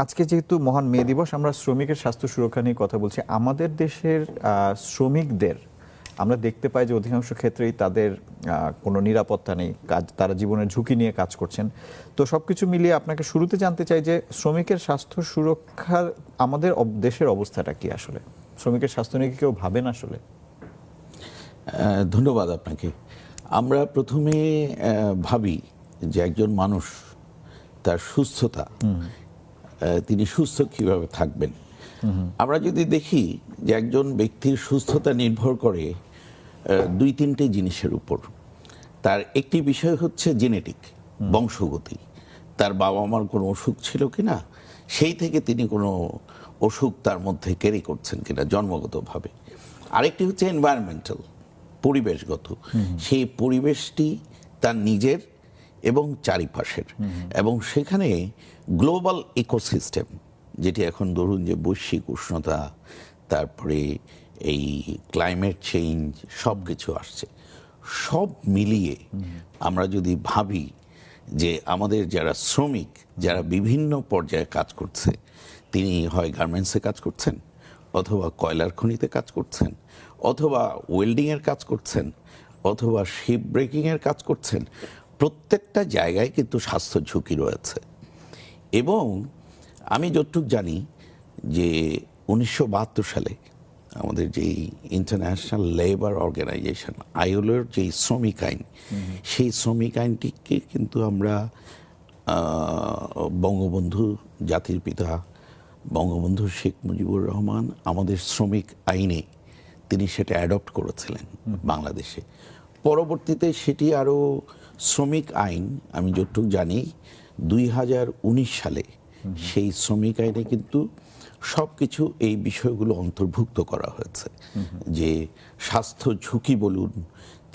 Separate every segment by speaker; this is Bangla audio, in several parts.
Speaker 1: আজকে যেহেতু মহান মে দিবস, আমরা শ্রমিকের স্বাস্থ্য সুরক্ষা নিয়ে কথা বলছি। আমাদের দেশের শ্রমিকদের আমরা দেখতে পাই যে অধিকাংশ ক্ষেত্রেই তাদের কোনো নিরাপত্তা নেই, তারা জীবনের ঝুঁকি নিয়ে কাজ করছেন। তো সবকিছু মিলিয়ে আপনাকে শুরুতে জানতে চাই যে শ্রমিকের স্বাস্থ্য সুরক্ষার আমাদের দেশের অবস্থাটা কি? আসলে শ্রমিকের স্বাস্থ্য নিয়ে কেউ ভাবেন আসলে?
Speaker 2: ধন্যবাদ আপনাকে। আমরা প্রথমে ভাবি যে একজন মানুষ তার সুস্থতা, তিনি সুস্থ কিভাবে থাকবেন। আমরা যদি দেখি যে একজন ব্যক্তির সুস্থতা নির্ভর করে দুই তিনটে জিনিসের উপর। তার একটি বিষয় হচ্ছে জেনেটিক, বংশগতি, তার বাবা মার কোনো অসুখ ছিল কিনা, সেই থেকে তিনি কোনো অসুখ তার মধ্যে ক্যারি করছেন কিনা জন্মগতভাবে। আরেকটি হচ্ছে এনভায়রনমেন্টাল, পরিবেশগত, সেই পরিবেশটি তার নিজের এবং চারিপাশের, এবং সেখানে গ্লোবাল ইকোসিস্টেম, যেটি এখন ধরুন যে বৈশ্বিক উষ্ণতা, তারপরে এই ক্লাইমেট চেঞ্জ, সব কিছু আসছে। সব মিলিয়ে আমরা যদি ভাবি যে আমাদের যারা শ্রমিক, যারা বিভিন্ন পর্যায়ে কাজ করছে, তিনি হয় গার্মেন্টসে কাজ করছেন, অথবা কয়লার খনিতে কাজ করছেন, অথবা ওয়েল্ডিংয়ের কাজ করছেন, অথবা শিপ ব্রেকিংয়ের কাজ করছেন, প্রত্যেকটা জায়গায় কিন্তু স্বাস্থ্য ঝুঁকি রয়েছে। এবং আমি যতটুকু জানি যে 1972 সালে আমাদের যেই ইন্টারন্যাশনাল লেবার অর্গানাইজেশন আইএলওর যেই শ্রমিক আইন, সেই শ্রমিক আইনটিকে কিন্তু আমরা বঙ্গবন্ধু, জাতির পিতা বঙ্গবন্ধু শেখ মুজিবুর রহমান আমাদের শ্রমিক আইনে তিনি সেটা অ্যাডপ্ট করেছিলেন বাংলাদেশে। পরবর্তীতে সেটি আরও শ্রমিক আইন, আমি যতটুকু জানি 2019 সালে সেই শ্রমিক আইনে কিন্তু সব কিছু এই বিষয়গুলো অন্তর্ভুক্ত করা হয়েছে, যে স্বাস্থ্য ঝুঁকি বলুন,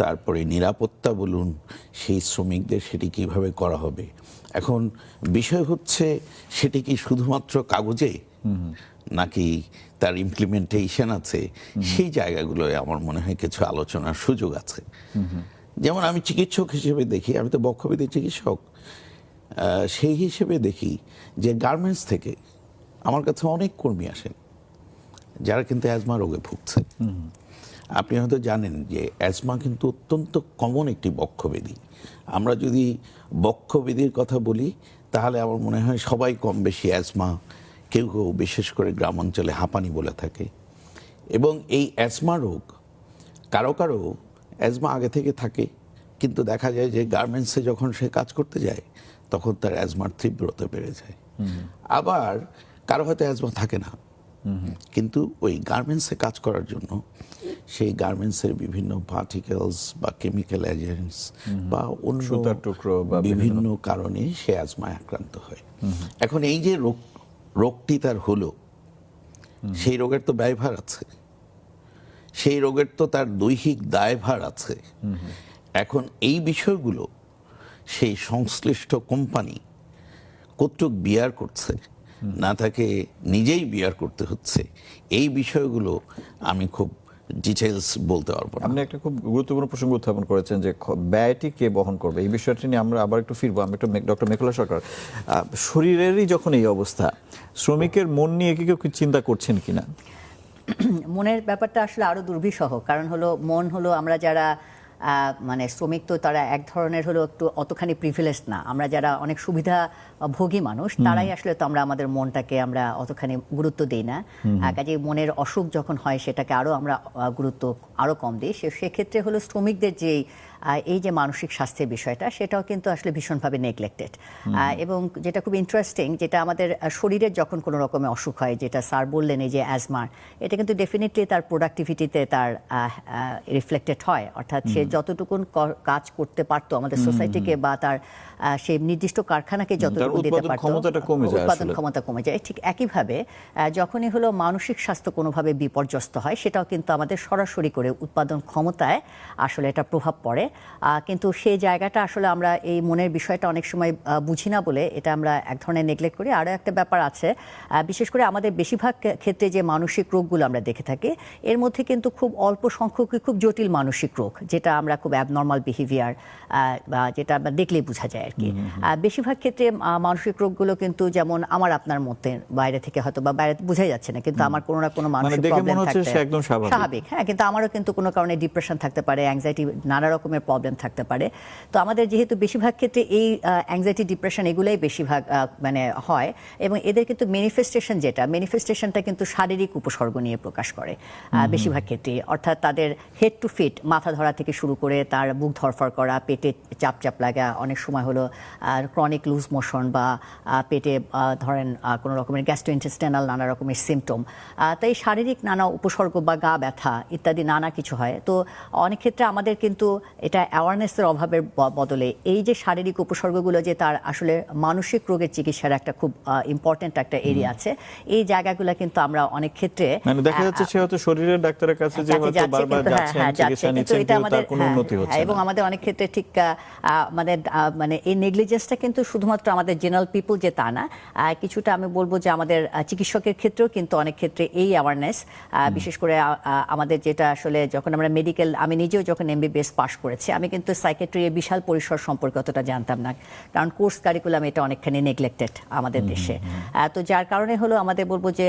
Speaker 2: তারপরে নিরাপত্তা বলুন, সেই শ্রমিকদের সেটি কিভাবে করা হবে। এখন বিষয় হচ্ছে সেটি কি শুধুমাত্র কাগজে, নাকি তার ইমপ্লিমেন্টেশন আছে, সেই জায়গাগুলোয় আমার মনে হয় কিছু আলোচনার সুযোগ আছে। যেমন আমি চিকিৎসক হিসেবে দেখি, আমি তো বক্ষব্যাধি চিকিৎসক, সেই হিসেবে দেখি যে গার্মেন্টস থেকে আমার কাছে অনেক কর্মী আসেন যারা কিন্তু অ্যাজমা রোগে ভুগছে। আপনি হয়তো জানেন যে অ্যাজমা কিন্তু অত্যন্ত কমন একটি বক্ষব্যাধি। আমরা যদি বক্ষব্যাধির কথা বলি তাহলে আমার মনে হয় সবাই কম বেশি অ্যাজমা, কেউ কেউ বিশেষ করে গ্রাম অঞ্চলে হাঁপানি বলে থাকে। এবং এই অ্যাজমা রোগ কারো কারো অ্যাজমা আগে থেকে থাকে, কিন্তু দেখা যায় যে গার্মেন্টসে যখন সে কাজ করতে যায় তখন তার অ্যাজমার তীব্রতা বেড়ে যায়। আবার কারো হয়তো অ্যাজমা থাকে না, কিন্তু ওই গার্মেন্টসে কাজ করার জন্য সেই গার্মেন্টসের বিভিন্ন পার্টিকেলস বা কেমিক্যাল এজেন্টস বা অন্য
Speaker 1: টুকরো বা
Speaker 2: বিভিন্ন কারণে সে অ্যাজমায় আক্রান্ত হয়। এখন এই যে রোগটি তার হলো, সেই রোগের তো ব্যয়ভার আছে, সেই রোগের তো তার দৈহিক দায়ভার আছে। এখন এই বিষয়গুলো সেই সংশ্লিষ্ট কোম্পানি কতটুক বিয়ার করছে, না তাকে নিজেই বিয়ার করতে হচ্ছে, এই বিষয়গুলো আমি খুব ডিটেলস বলতে পারবো না।
Speaker 1: আপনি একটা খুব গুরুত্বপূর্ণ প্রসঙ্গ উত্থাপন করেছেন যে ব্যয়টি কে বহন করবে, এই বিষয়টি নিয়ে আমরা আবার একটু ফিরবো। আমি একটু ডক্টর মেঘলা সরকার, শরীরেরই যখন এই অবস্থা, শ্রমিকের মন নিয়ে কি কেউ চিন্তা করছেন কিনা?
Speaker 3: মনের ব্যাপারটা আসলে আরো দুর্বিষহ, কারণ হলো মন হলো আমরা যারা মানে শ্রমিক, তো তারা এক ধরনের হলো একটু অতখানি প্রিভিলেজ না। আমরা যারা অনেক সুবিধাভোগী মানুষ, তারাই আসলে তো আমরা আমাদের মনটাকে আমরা অতখানি গুরুত্ব দিই না। কাজে মনের অসুখ যখন হয় সেটাকে আরো আমরা গুরুত্ব আরো কম দিই। সেক্ষেত্রে হলো শ্রমিকদের যে এই যে মানসিক স্বাস্থ্যের বিষয়টা, সেটাও কিন্তু আসলে ভীষণভাবে নেগলেক্টেড। এবং যেটা খুব ইন্টারেস্টিং, যেটা আমাদের শরীরের যখন কোনো রকমের অসুখ হয়, যেটা স্যার বললেন এই যে অ্যাজমার, এটা কিন্তু ডেফিনেটলি তার প্রোডাক্টিভিটিতে তার রিফ্লেক্টেড হয়। অর্থাৎ সে যতটুকুন কাজ করতে পারতো আমাদের সোসাইটিকে বা তার সেই নির্দিষ্ট কারখানাকে যতটুকু দিতে পারতো, উৎপাদন ক্ষমতা কমে যায়। ঠিক একইভাবে যখনই হলো মানসিক স্বাস্থ্য কোনোভাবে বিপর্যস্ত হয়, সেটাও কিন্তু আমাদের সরাসরি করে উৎপাদন ক্ষমতায় আসলে এটা প্রভাব পড়ে। কিন্তু সেই জায়গাটা আসলে আমরা এই মনের বিষয়টা অনেক সময় বুঝি না বলে এটা আমরা এক ধরনের নেগলেক্ট করি। আরও একটা ব্যাপার আছে, বিশেষ করে আমাদের বেশিরভাগ ক্ষেত্রে যে মানসিক রোগগুলো আমরা দেখে থাকি, এর মধ্যে কিন্তু খুব অল্প সংখ্যকই খুব জটিল মানসিক রোগ, যেটা আমরা খুব অ্যাবনর্মাল বিহেভিয়ার বা যেটা আমরা দেখলেই বোঝা যায়। আর কি। বেশিরভাগ ক্ষেত্রে মানসিক রোগগুলো কিন্তু যেমন আমার আপনার মধ্যে বাইরে থেকে হয়তো বা বাইরে বোঝাই যাচ্ছে না, কিন্তু আমার কোনো না কোনো মানসিক
Speaker 1: দেখে
Speaker 3: প্রবলেম
Speaker 1: মনে হচ্ছে
Speaker 3: থাকতে
Speaker 1: সে একদম স্বাভাবিক।
Speaker 3: হ্যাঁ, কিন্তু আমারও কিন্তু কোনো কারণে ডিপ্রেশন থাকতে পারে, অ্যাংজাইটি, নানা রকমের প্রবলেম থাকতে পারে। তো আমাদের যেহেতু বেশিরভাগ ক্ষেত্রে এই অ্যাংজাইটি, ডিপ্রেশন এগুলোই বেশিরভাগ মানে হয়, এবং এদের কিন্তু ম্যানিফেস্টেশনটা কিন্তু শারীরিক উপসর্গ নিয়ে প্রকাশ করে বেশিরভাগ ক্ষেত্রে। অর্থাৎ তাদের হেড টু ফিট, মাথা ধরা থেকে শুরু করে তার বুক ধরফর করা, পেটে চাপ চাপ লাগা, অনেক সময় হলো ক্রনিক লুজ মোশন বা পেটে ধরেন কোনো রকমের গ্যাস্ট্রোইন্টেস্টাইনাল নানা রকমের সিমটম, তাই শারীরিক নানা উপসর্গ বা গা ব্যথা ইত্যাদি নানা কিছু হয়। তো অনেক ক্ষেত্রে আমাদের কিন্তু এটা অ্যাওয়ারনেসের অভাবের বদলে এই যে শারীরিক উপসর্গগুলো যে তার আসলে মানসিক রোগের চিকিৎসার একটা খুব ইম্পর্টেন্ট একটা এরিয়া আছে, এই জায়গাগুলো কিন্তু আমরা অনেক ক্ষেত্রে
Speaker 1: মানে দেখা যাচ্ছে সে হয়তো শরীরের ডাক্তারের কাছে যে হয়তো বারবার যাচ্ছেন, চিকিৎসা নিচ্ছেন, কিন্তু তার কোনো উন্নতি হচ্ছে না।
Speaker 3: এবং আমাদের অনেক ক্ষেত্রে ঠিক মানে এই নেগলিজেন্সটা কিন্তু শুধুমাত্র আমাদের জেনারেল পিপল যে তা না, কিছুটা আমি বলবো যে আমাদের চিকিৎসকের ক্ষেত্রেও কিন্তু অনেক ক্ষেত্রে এই অ্যাওয়ারনেস, বিশেষ করে আমাদের যেটা আসলে যখন আমরা মেডিকেল, আমি নিজেও যখন MBBS পাশ করেছি, আমি কিন্তু সাইকিয়াট্রির বিশাল পরিসর সম্পর্কে অতটা জানতাম না, কারণ কোর্স কারিকুলাম এটা অনেকখানি নেগলেক্টেড আমাদের দেশে। তো যার কারণে হলো আমাদের বলবো যে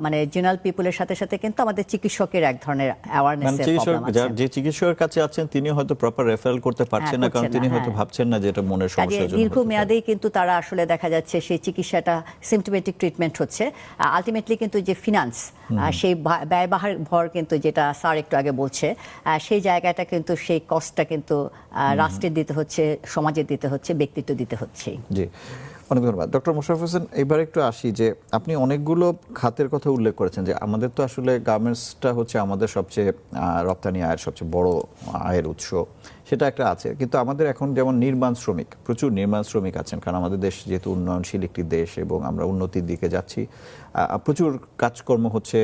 Speaker 3: মানে জেনারেল পিপলের সাথে সাথে কিন্তু আমাদের চিকিৎসকের এক ধরনের অ্যাওয়ারনেসের প্রবলেম আছে।
Speaker 1: যে চিকিৎসকের কাছে আছেন তিনি হয়তো প্রপার রেফারেল করতে পারছেন না, কারণ তিনি হয়তো ভাবছেন না যে এটা মনের সমস্যার জন্য।
Speaker 3: দীর্ঘমেয়াদেই কিন্তু তারা আসলে দেখা যাচ্ছে সেই চিকিৎসাটা সিমটোমেটিক ট্রিটমেন্ট হচ্ছে, আলটিমেটলি কিন্তু যে ফিনান্স, সেই ব্যয়বহার ভর কিন্তু যেটা স্যার একটু আগে বলছে, সেই জায়গাটা কিন্তু সেই কস্টটা কিন্তু রাষ্ট্রের দিতে হচ্ছে, সমাজের দিতে হচ্ছে, ব্যক্তিত্ব দিতে হচ্ছে।
Speaker 1: জি, অনেক ধন্যবাদ ডক্টর মোশাররফ হোসেন। এবার একটু আসি যে আপনি অনেকগুলো খাতের কথা উল্লেখ করেছেন, যে আমাদের তো আসলে গার্মেন্টসটা হচ্ছে আমাদের সবচেয়ে রপ্তানি আয়ের সবচেয়ে বড় আয়ের উৎস, সেটা একটা আছে। কিন্তু আমাদের এখন যেমন নির্মাণ শ্রমিক, প্রচুর নির্মাণ শ্রমিক আছেন, কারণ আমাদের দেশ যেহেতু উন্নয়নশীল একটি দেশ এবং আমরা উন্নতির দিকে যাচ্ছি, প্রচুর কাজকর্ম হচ্ছে,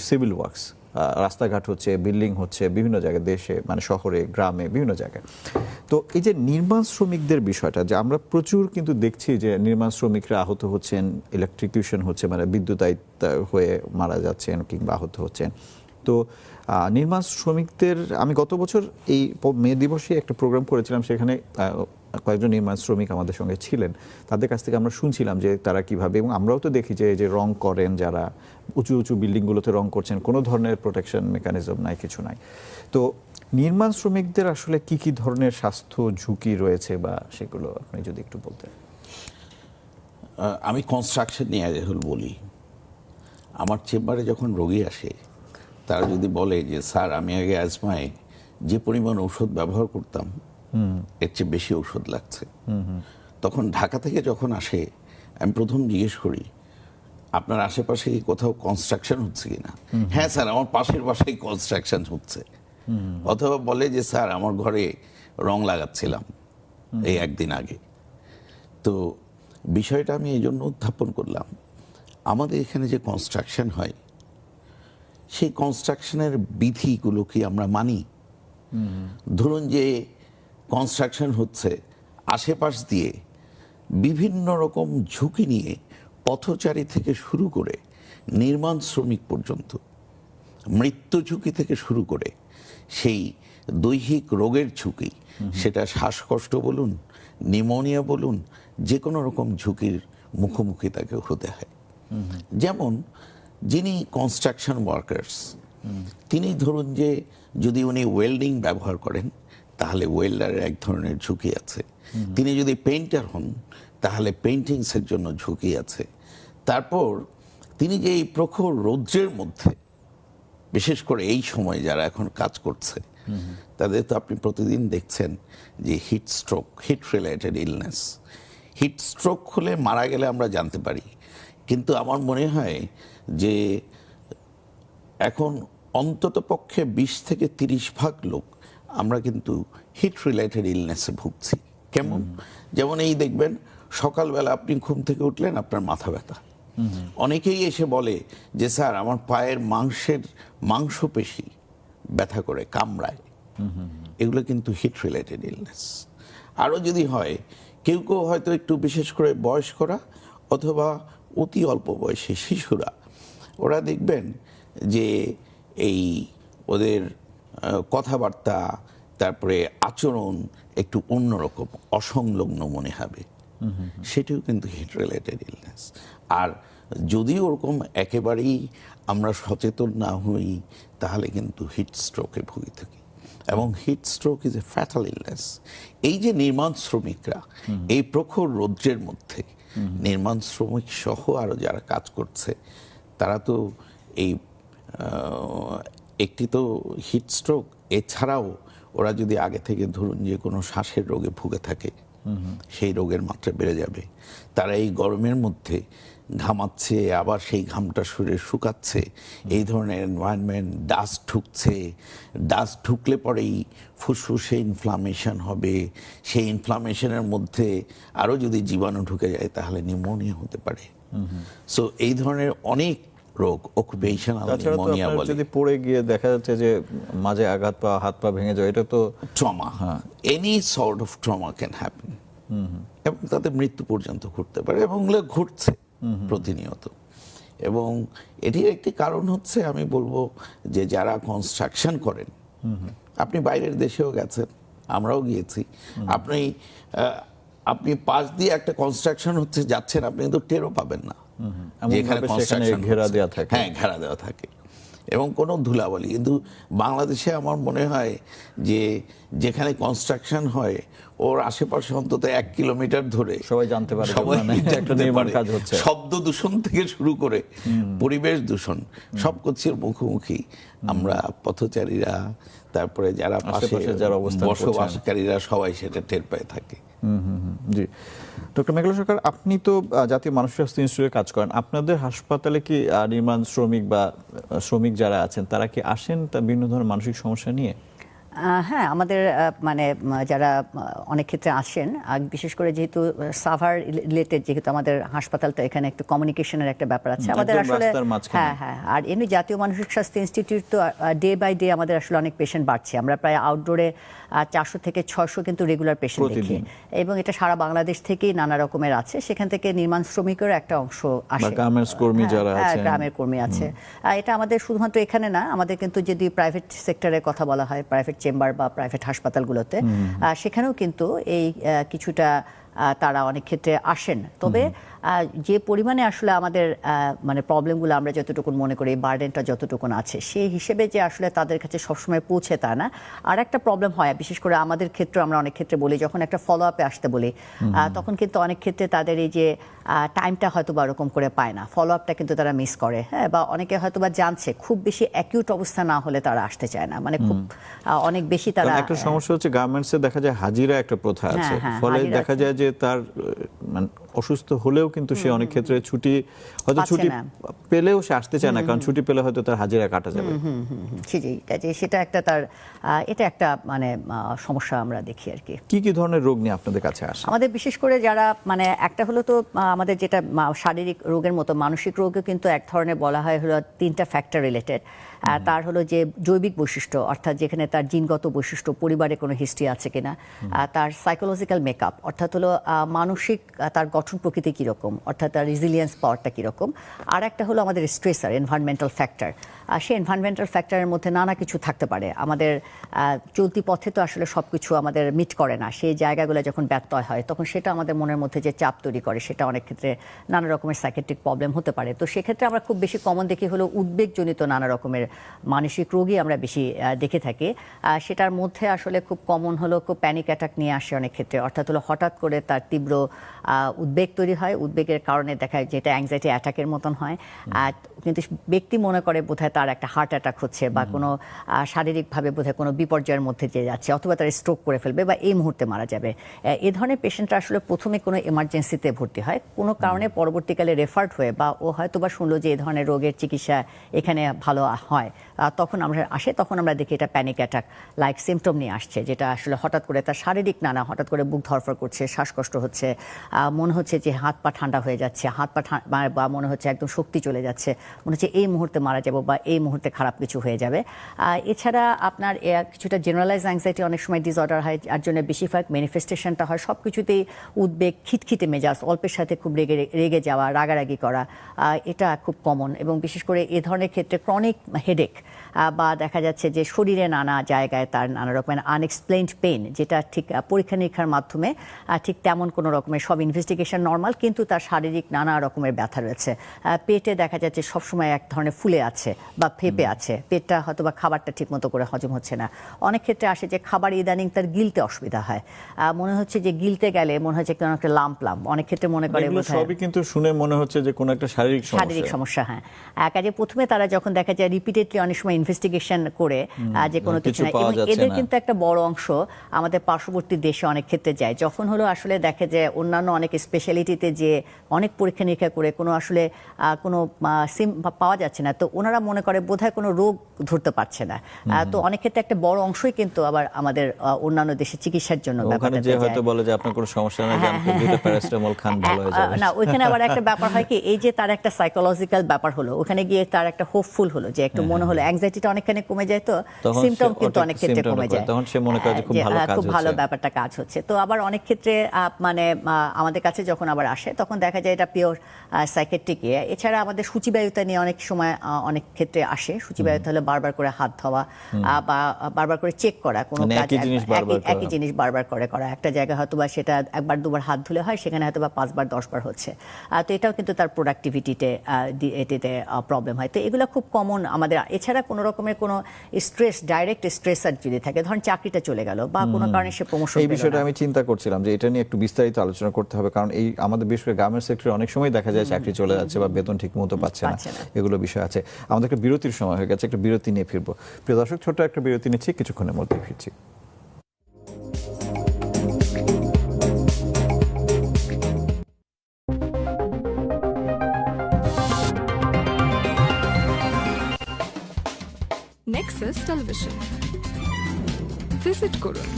Speaker 1: সিভিল ওয়ার্কস, রাস্তাঘাট হচ্ছে, বিল্ডিং হচ্ছে বিভিন্ন জায়গায়, দেশে মানে শহরে, গ্রামে, বিভিন্ন জায়গায়। তো এই যে নির্মাণ শ্রমিকদের বিষয়টা, যে আমরা প্রচুর কিন্তু দেখছি যে নির্মাণ শ্রমিকরা আহত হচ্ছেন, ইলেকট্রিকিউশন হচ্ছে, মানে বিদ্যুতায়িত হয়ে মারা যাচ্ছেন কিংবা আহত হচ্ছেন। তো নির্মাণ শ্রমিকদের আমি গত বছর এই মে দিবসে একটা প্রোগ্রাম করেছিলাম, সেখানে কয়েকজন নির্মাণ শ্রমিক আমাদের সঙ্গে ছিলেন। তাদের কাছ থেকে আমরা শুনছিলাম যে তারা কিভাবে, এবং আমরাও তো দেখি যে রং করেন যারা, উঁচু উঁচু বিল্ডিংগুলোতে রং করছেন, কোনো ধরনের প্রোটেকশন মেকানিজম নাই, কিছু নাই। তো নির্মাণ শ্রমিকদের আসলে কি কি ধরনের স্বাস্থ্য ঝুঁকি রয়েছে, বা সেগুলো আপনি যদি একটু বলতেন।
Speaker 2: আমি কনস্ট্রাকশন নিয়ে এখন বলি। আমার চেম্বারে যখন রোগী আসে, তারা যদি বলে যে স্যার আমি আগে অ্যাজমায় যে পরিমাণ ঔষধ ব্যবহার করতাম এর চেয়ে বেশি ঔষধ লাগছে, তখন ঢাকা থেকে যখন আসে আমি প্রথম জিজ্ঞেস করি আপনার আশেপাশে কি কোথাও কনস্ট্রাকশন হচ্ছে কিনা। হ্যাঁ স্যার, আমার পাশের বাসায় কনস্ট্রাকশন হচ্ছে। অথবা বলে যে স্যার আমার ঘরে রং লাগাচ্ছিলাম এই একদিন আগে। তো বিষয়টা আমি এই জন্য উত্থাপন করলাম, আমাদের এখানে যে কনস্ট্রাকশন হয় সেই কনস্ট্রাকশনের বিধিগুলো কি আমরা মানি? ধরুন যে কনস্ট্রাকশন হচ্ছে, আশেপাশ দিয়ে বিভিন্ন রকম ঝুঁকি নিয়ে পথচারী থেকে শুরু করে নির্মাণ শ্রমিক পর্যন্ত, মৃত্যু ঝুঁকি থেকে শুরু করে সেই দৈহিক রোগের ঝুঁকি, সেটা শ্বাসকষ্ট বলুন, নিউমোনিয়া বলুন, যে কোনো রকম ঝুঁকির মুখোমুখি তাকে হতে হয়। যেমন যিনি কনস্ট্রাকশন ওয়ার্কার্স, তিনি ধরুন যে যদি উনি ওয়েল্ডিং ব্যবহার করেন তাহলে ওয়েল্ডারের এক ধরনের ঝুঁকি আছে। তিনি যদি পেইন্টার হন তাহলে পেইন্টিংসের জন্য ঝুঁকি আছে। তারপর তিনি যে এই প্রখর রৌদ্রের মধ্যে, বিশেষ করে এই সময় যারা এখন কাজ করছে, তাদের তো আপনি প্রতিদিন দেখছেন যে heat stroke, heat related illness, heat stroke হলে মারা গেলে আমরা জানতে পারি, কিন্তু আমার মনে হয় যে এখন অন্তত পক্ষে 20 থেকে 30% লোক আমরা কিন্তু হিট রিলেটেড ইলনেসে ভুগছি। কেমন? যেমন এই দেখবেন সকালবেলা আপনি ঘুম থেকে উঠলেন, আপনার মাথা ব্যথা। অনেকেই এসে বলে যে স্যার আমার পায়ের মাংসপেশি ব্যথা করে, কামড়ায়। এগুলো কিন্তু হিট রিলেটেড ইলনেস। আরও যদি হয়, কেউ কেউ হয়তো একটু বিশেষ করে বয়স্করা অথবা অতি অল্প বয়সী শিশুরা, ওরা দেখবেন যে এই ওদের কথাবার্তা তারপরে আচরণ একটু অন্যরকম, অসংলগ্ন মনে হবে, সেটিও কিন্তু হিট রিলেটেড ইলনেস। আর যদি ওরকম একেবারেই আমরা সচেতন না হই, তাহলে কিন্তু হিট স্ট্রোকে ভুগি থাকি, এবং heat stroke is a fatal illness. এই যে নির্মাণ শ্রমিকরা এই প্রখর রৌদ্রের মধ্যে, নির্মাণ শ্রমিক সহ আরো যারা কাজ করছে, তারা তো এই একটি তো হিট স্ট্রোক, এছাড়াও ওরা যদি আগে থেকে ধরুন যে কোনো শ্বাসের রোগে ভুগে থাকে, সেই রোগের মাত্রা বেড়ে যাবে। তারা এই গরমের মধ্যে ঘামাচ্ছে, আবার সেই ঘামটা শরীরে শুকাচ্ছে, এই ধরনের এনভায়রনমেন্ট, ডাস্ট ঢুকছে, ডাস্ট ঢুকলে পরেই ফুসফুসে ইনফ্লামেশন হবে, সেই ইনফ্লামেশনের মধ্যে আরও যদি জীবাণু ঢুকে যায় তাহলে নিউমোনিয়া হতে পারে। সো এই ধরনের অনেক রোগ, অকুপেশনাল
Speaker 1: তাছাড়া তো
Speaker 2: নিউমোনিয়া
Speaker 1: আপনার
Speaker 2: বলে,
Speaker 1: যদি পড়ে গিয়ে দেখা যাচ্ছে যে মাঝে আঘাত পা, হাত পা ভেঙে যায়, এটা তো
Speaker 2: trauma, any sort of trauma can happen, এবং তাতে মৃত্যু পর্যন্ত ঘটতে পারে, এবং এগুলো ঘটছে প্রতিনিয়ত। এবং এটির একটি কারণ হচ্ছে, আমি বলবো যে যারা কনস্ট্রাকশন করেন, আপনি বাইরের দেশেও গেছেন, আমরাও গিয়েছি, আপনি পাশ দিয়ে একটা কনস্ট্রাকশন হচ্ছে যাচ্ছেন, আপনি কিন্তু টেরও পাবেন না যে এখানে কনস্ট্রাকশন
Speaker 1: ঘেরা দেওয়া থাকে।
Speaker 2: হ্যাঁ, ঘেরা দেওয়া থাকে, এবং কোনো ধুলাবালি। কিন্তু বাংলাদেশে আমার মনে হয় যে যেখানে কনস্ট্রাকশন হয় ওর আশেপাশে অন্তত 1 কিলোমিটার ধরে
Speaker 1: সবাই জানতে পারে যে
Speaker 2: সবাই
Speaker 1: ওখানে একটা
Speaker 2: জানতে
Speaker 1: নির্মাণ
Speaker 2: পারে।
Speaker 1: কাজ হচ্ছে।
Speaker 2: শব্দ দূষণ থেকে শুরু করে পরিবেশ দূষণ সব কিছুর মুখোমুখি আমরা পথচারীরা, তারপরে যারা পাশে
Speaker 1: আশেপাশে যারা অবস্থান করছেন।
Speaker 2: বসবাসকারীরা, সবাই সেটা টের পেয়ে থাকে।
Speaker 1: জি, ডক্টর মেঘলা সরকার, আপনি তো জাতীয় মানসিক স্বাস্থ্য ইনস্টিটিউটে কাজ করেন। আপনাদের হাসপাতালে কি নির্মাণ শ্রমিক বা শ্রমিক যারা আছেন তারা কি আসেন তা বিভিন্ন ধরনের মানসিক সমস্যা নিয়ে?
Speaker 3: হ্যাঁ, আমাদের মানে যারা অনেক ক্ষেত্রে আসেন, বিশেষ করে যেহেতু সাভার রিলেটেড, যেহেতু আমাদের হাসপাতালটা এখানে একটু কমিউনিকেশনের একটা ব্যাপার আছে আমাদের আসলে। হ্যাঁ, আর এমনি জাতীয় মানসিক স্বাস্থ্য ইনস্টিটিউট তো ডে বাই ডে আমাদের আসলে অনেক পেশেন্ট বাড়ছে। আমরা প্রায় আউটডোরে 400 থেকে 600 কিন্তু রেগুলার পেশেন্ট দেখি, এবং এটা সারা বাংলাদেশ থেকেই নানা রকমের আছে। সেখান থেকে নির্মাণ শ্রমিকের একটা অংশ আসে,
Speaker 1: গ্রামের কর্মী যারা আছেন,
Speaker 3: গ্রামের কর্মী আছে। এটা আমাদের শুধুমাত্র এখানে না, আমাদের কিন্তু যদি প্রাইভেট সেক্টরের কথা বলা হয়, প্রাইভেট চেম্বার বা প্রাইভেট হাসপাতালগুলোতে, সেখানেও কিন্তু এই কিছুটা তারা অনেক ক্ষেত্রে আসেন। তবে যে পরিমাণে আসলে আমাদের মানে প্রবলেমগুলো আমরা যতটুকু মনে করি, বার্ডেনটা যতটুকু আছে, সেই হিসেবে যে আসলে তাদের কাছে সবসময় পৌঁছে তা না। আর একটা প্রবলেম হয়, বিশেষ করে আমাদের ক্ষেত্রে, আমরা অনেক ক্ষেত্রে বলি যখন একটা ফলো আপে আসতে বলি, তখন কিন্তু অনেক ক্ষেত্রে তাদের এই যে টাইমটা হয়তো বা ওরকম করে পায় না, ফলো আপটা কিন্তু তারা মিস করে। হ্যাঁ, বা অনেকে হয়তো বা জানছে, খুব বেশি অ্যাকিউট অবস্থা না হলে তারা আসতে চায় না, মানে খুব অনেক বেশি তারা।
Speaker 1: একটা সমস্যা হচ্ছে গার্মেন্টসে দেখা যায় হাজিরা একটা প্রথা আছে, ফলে দেখা যায় যে তার মানে অসুস্থ হলেও কিন্তু সে অনেক ক্ষেত্রে ছুটি, হয়তো ছুটি পেলেও সে আসতে চায় না, কারণ ছুটি পেলে হয়তো তার হাজিরা কাটা যাবে।
Speaker 3: সেটা একটা তার, এটা একটা মানে সমস্যা আমরা দেখি আর কি।
Speaker 1: কি কি ধরনের রোগ নিয়ে আপনাদের কাছে আসে?
Speaker 3: আমাদের বিশেষ করে যারা মানে একটা হলো তো আমাদের যেটা শারীরিক রোগের মতো মানসিক রোগও কিন্তু এক ধরনের বলা হয় হলো 3টা ফ্যাক্টর রিলেটেড। তার হলো যে জৈবিক বৈশিষ্ট্য, অর্থাৎ যেখানে তার জিনগত বৈশিষ্ট্য, পরিবারে কোনো হিস্ট্রি আছে কিনা, তার সাইকোলজিক্যাল মেকআপ, অর্থাৎ হলো মানসিক তার গঠন প্রকৃতি কীরকম, অর্থাৎ তার রেজিলিয়েন্স পাওয়ারটা কীরকম। আর একটা হলো আমাদের স্ট্রেসার, এনভায়রনমেন্টাল ফ্যাক্টর। সেই এনভায়রনমেন্টাল ফ্যাক্টরের মধ্যে নানা কিছু থাকতে পারে। আমাদের চলতি পথে তো আসলে সব কিছু আমাদের মিট করে না, সেই জায়গাগুলো যখন ব্যত্যয় হয় তখন সেটা আমাদের মনের মধ্যে যে চাপ তৈরি করে, সেটা অনেক ক্ষেত্রে নানা রকমের সাইকিয়াট্রিক প্রবলেম হতে পারে। তো সেক্ষেত্রে আমরা খুব বেশি কমন দেখি হলো উদ্বেগজনিত নানা রকমের মানসিক রোগী আমরা বেশি দেখে থাকি। সেটার মধ্যে আসলে খুব কমন হলো খুব প্যানিক অ্যাটাক নিয়ে আসে অনেক ক্ষেত্রে, অর্থাৎ হলো হঠাৎ করে তার তীব্র উদ্বেগ তৈরি হয়, উদ্বেগের কারণে দেখা যায় যেটা অ্যাংজাইটি অ্যাটাকের মতন হয়, কিন্তু ব্যক্তি মনে করে বোধহয় তার একটা হার্ট অ্যাটাক হচ্ছে, বা কোনো শারীরিকভাবে বোধহয় কোনো বিপর্যয়ের মধ্যে দিয়ে যাচ্ছে, অথবা তার স্ট্রোক করে ফেলবে বা এই মুহূর্তে মারা যাবে। এই ধরনের পেশেন্টরা আসলে প্রথমে কোনো এমার্জেন্সিতে ভর্তি হয়, কোনো কারণে পরবর্তীকালে রেফার্ড হয়ে, বা ও হয়তো বা শুনলো যে এই ধরনের রোগের চিকিৎসা এখানে ভালো হয়, তখন আমরা দেখি এটা প্যানিক অ্যাটাক লাইক সিমটম নিয়ে আসছে, যেটা আসলে হঠাৎ করে তার শারীরিক হঠাৎ করে বুক ধরফর করছে, শ্বাসকষ্ট হচ্ছে, মনে হচ্ছে যে হাত পা ঠান্ডা হয়ে যাচ্ছে, বা মনে হচ্ছে একদম শক্তি চলে যাচ্ছে, মনে হচ্ছে এই মুহূর্তে মারা যাব বা এই মুহূর্তে খারাপ কিছু হয়ে যাবে। এছাড়া আপনার কিছুটা জেনারেলাইজ অ্যাংজাইটি অনেক সময় ডিসঅর্ডার হয়, যার জন্য বেশিরভাগ ম্যানিফেস্টেশনটা হয় সব কিছুতেই উদ্বেগ, খিটখিটে মেজাজ, অল্পের সাথে খুব রেগে যাওয়া, রাগারাগি করা, এটা খুব কমন। এবং বিশেষ করে এ ধরনের ক্ষেত্রে ক্রনিক হেডেক বা দেখা যাচ্ছে যে শরীরে নানা জায়গায় তার নানা রকমের আনএক্সপ্লেইনড পেইন, যেটা ঠিক পরীক্ষা নিরীক্ষার মাধ্যমে ঠিক তেমন কোনো রকমের, সব ইনভেস্টিগেশন নর্মাল, কিন্তু তার শারীরিক নানা রকমের ব্যথা রয়েছে। পেটে দেখা যাচ্ছে সবসময় এক ধরনের ফুলে আছে বা ফেপে আছে, পেটটা হয়তো বা খাবারটা ঠিকমতো করে হজম হচ্ছে না। অনেক ক্ষেত্রে আসে যে খাবার ইদানিং তার গিলতে অসুবিধা হয়, মনে হচ্ছে যে গিলতে গেলে মনে হচ্ছে কোনো একটা লাম্প, অনেক ক্ষেত্রে মনে করে
Speaker 1: সবই কিন্তু শুনে মনে হচ্ছে যে কোনো একটা শারীরিক
Speaker 3: সমস্যা। হ্যাঁ, কাজে প্রথমে তারা যখন দেখা যায় রিপিটেডলি অনেক সময় ইনভেস্টিগেশন করে যে কোনো কিছু না, এবং এদের কিন্তু একটা বড় অংশ আমাদের পার্শ্ববর্তী দেশে অনেক ক্ষেত্রে যায়। যখন হলো আসলে দেখে যে অন্যান্য অনেক স্পেশালিটিতে যে অনেক পরীক্ষা নিরীক্ষা করে কোনো আসলে কোনো পাওয়া যাচ্ছে না, তো ওনারা মনে করে বোধহয় কোনো রোগ ধরতে পারছে না। তো অনেক ক্ষেত্রে একটা বড় অংশই কিন্তু আবার আমাদের অন্যান্য দেশে চিকিৎসার জন্য
Speaker 1: ওখানে যে হয়তো বলে যে আপনার কোনো সমস্যা নাই, আপনি দুটো প্যারাসিটামল খান ভালো হয়ে যাবে।
Speaker 3: না, ওইখানে আবার একটা ব্যাপার হয় কি, এই যে তার একটা সাইকোলজিক্যাল ব্যাপার হলো, ওখানে গিয়ে তার একটা হোপফুল হলো যে একটু মনে হলো অ্যাংজাইটিটা অনেকখানি কমে যায়, তো সিমটম কিন্তু অনেক ক্ষেত্রে কমে যায়,
Speaker 1: তখন সে মনে করে যে খুব
Speaker 3: ভালো ব্যাপারটা কাজ হচ্ছে। তো আবার অনেক ক্ষেত্রে মানে আমাদের কাছে যখন আবার আসে তখন দেখা যায় এটা পিওর সাইকেট্রিক। এছাড়া আমাদের সূচিবায়ুতা নিয়ে অনেক সময় অনেক ক্ষেত্রে আসে। সূচিবায়ুতা হলে বারবার করে হাত ধোয়া বা বারবার করে চেক করা, কোনো একই জিনিস বারবার করে করা, একটা জায়গায় হয়তো বা সেটা একবার দুবার হাত ধুলে হয়, সেখানে হয়তো বা 5 বার 10 বার হচ্ছে। তো এটাও কিন্তু তার প্রোডাক্টিভিটিতে এটিতে প্রবলেম হয়। তো এগুলো খুব কমন আমাদের। এছাড়া কোনো রকমের কোনো স্ট্রেস, ডাইরেক্ট স্ট্রেসার যদি থাকে, ধরুন চাকরিটা চলে গেল বা কোনো কারণে সে প্রমোশন,
Speaker 1: এই বিষয়টা আমি চিন্তা করছিলাম যে এটা নিয়ে একটু বিস্তারিত আলোচনা করতে হবে, কারণ এই আমাদের বিশেষ করে গার্মেন্টস সেক্টরে অনেক সময় দেখা যায় চাকরি চলে যাচ্ছে বা বেতন ঠিক মতো পাচ্ছে না, এগুলো বিষয় আছে। আমাদের একটা বিরতির সময় হয়ে গেছে, একটা বিরতি নিয়ে ফিরবো। প্রিয় দর্শক, ছোট্ট একটা বিরতি নিচ্ছি, কিছুক্ষণের মধ্যে ফিরছি।
Speaker 4: Nexus Television. Visit করুন।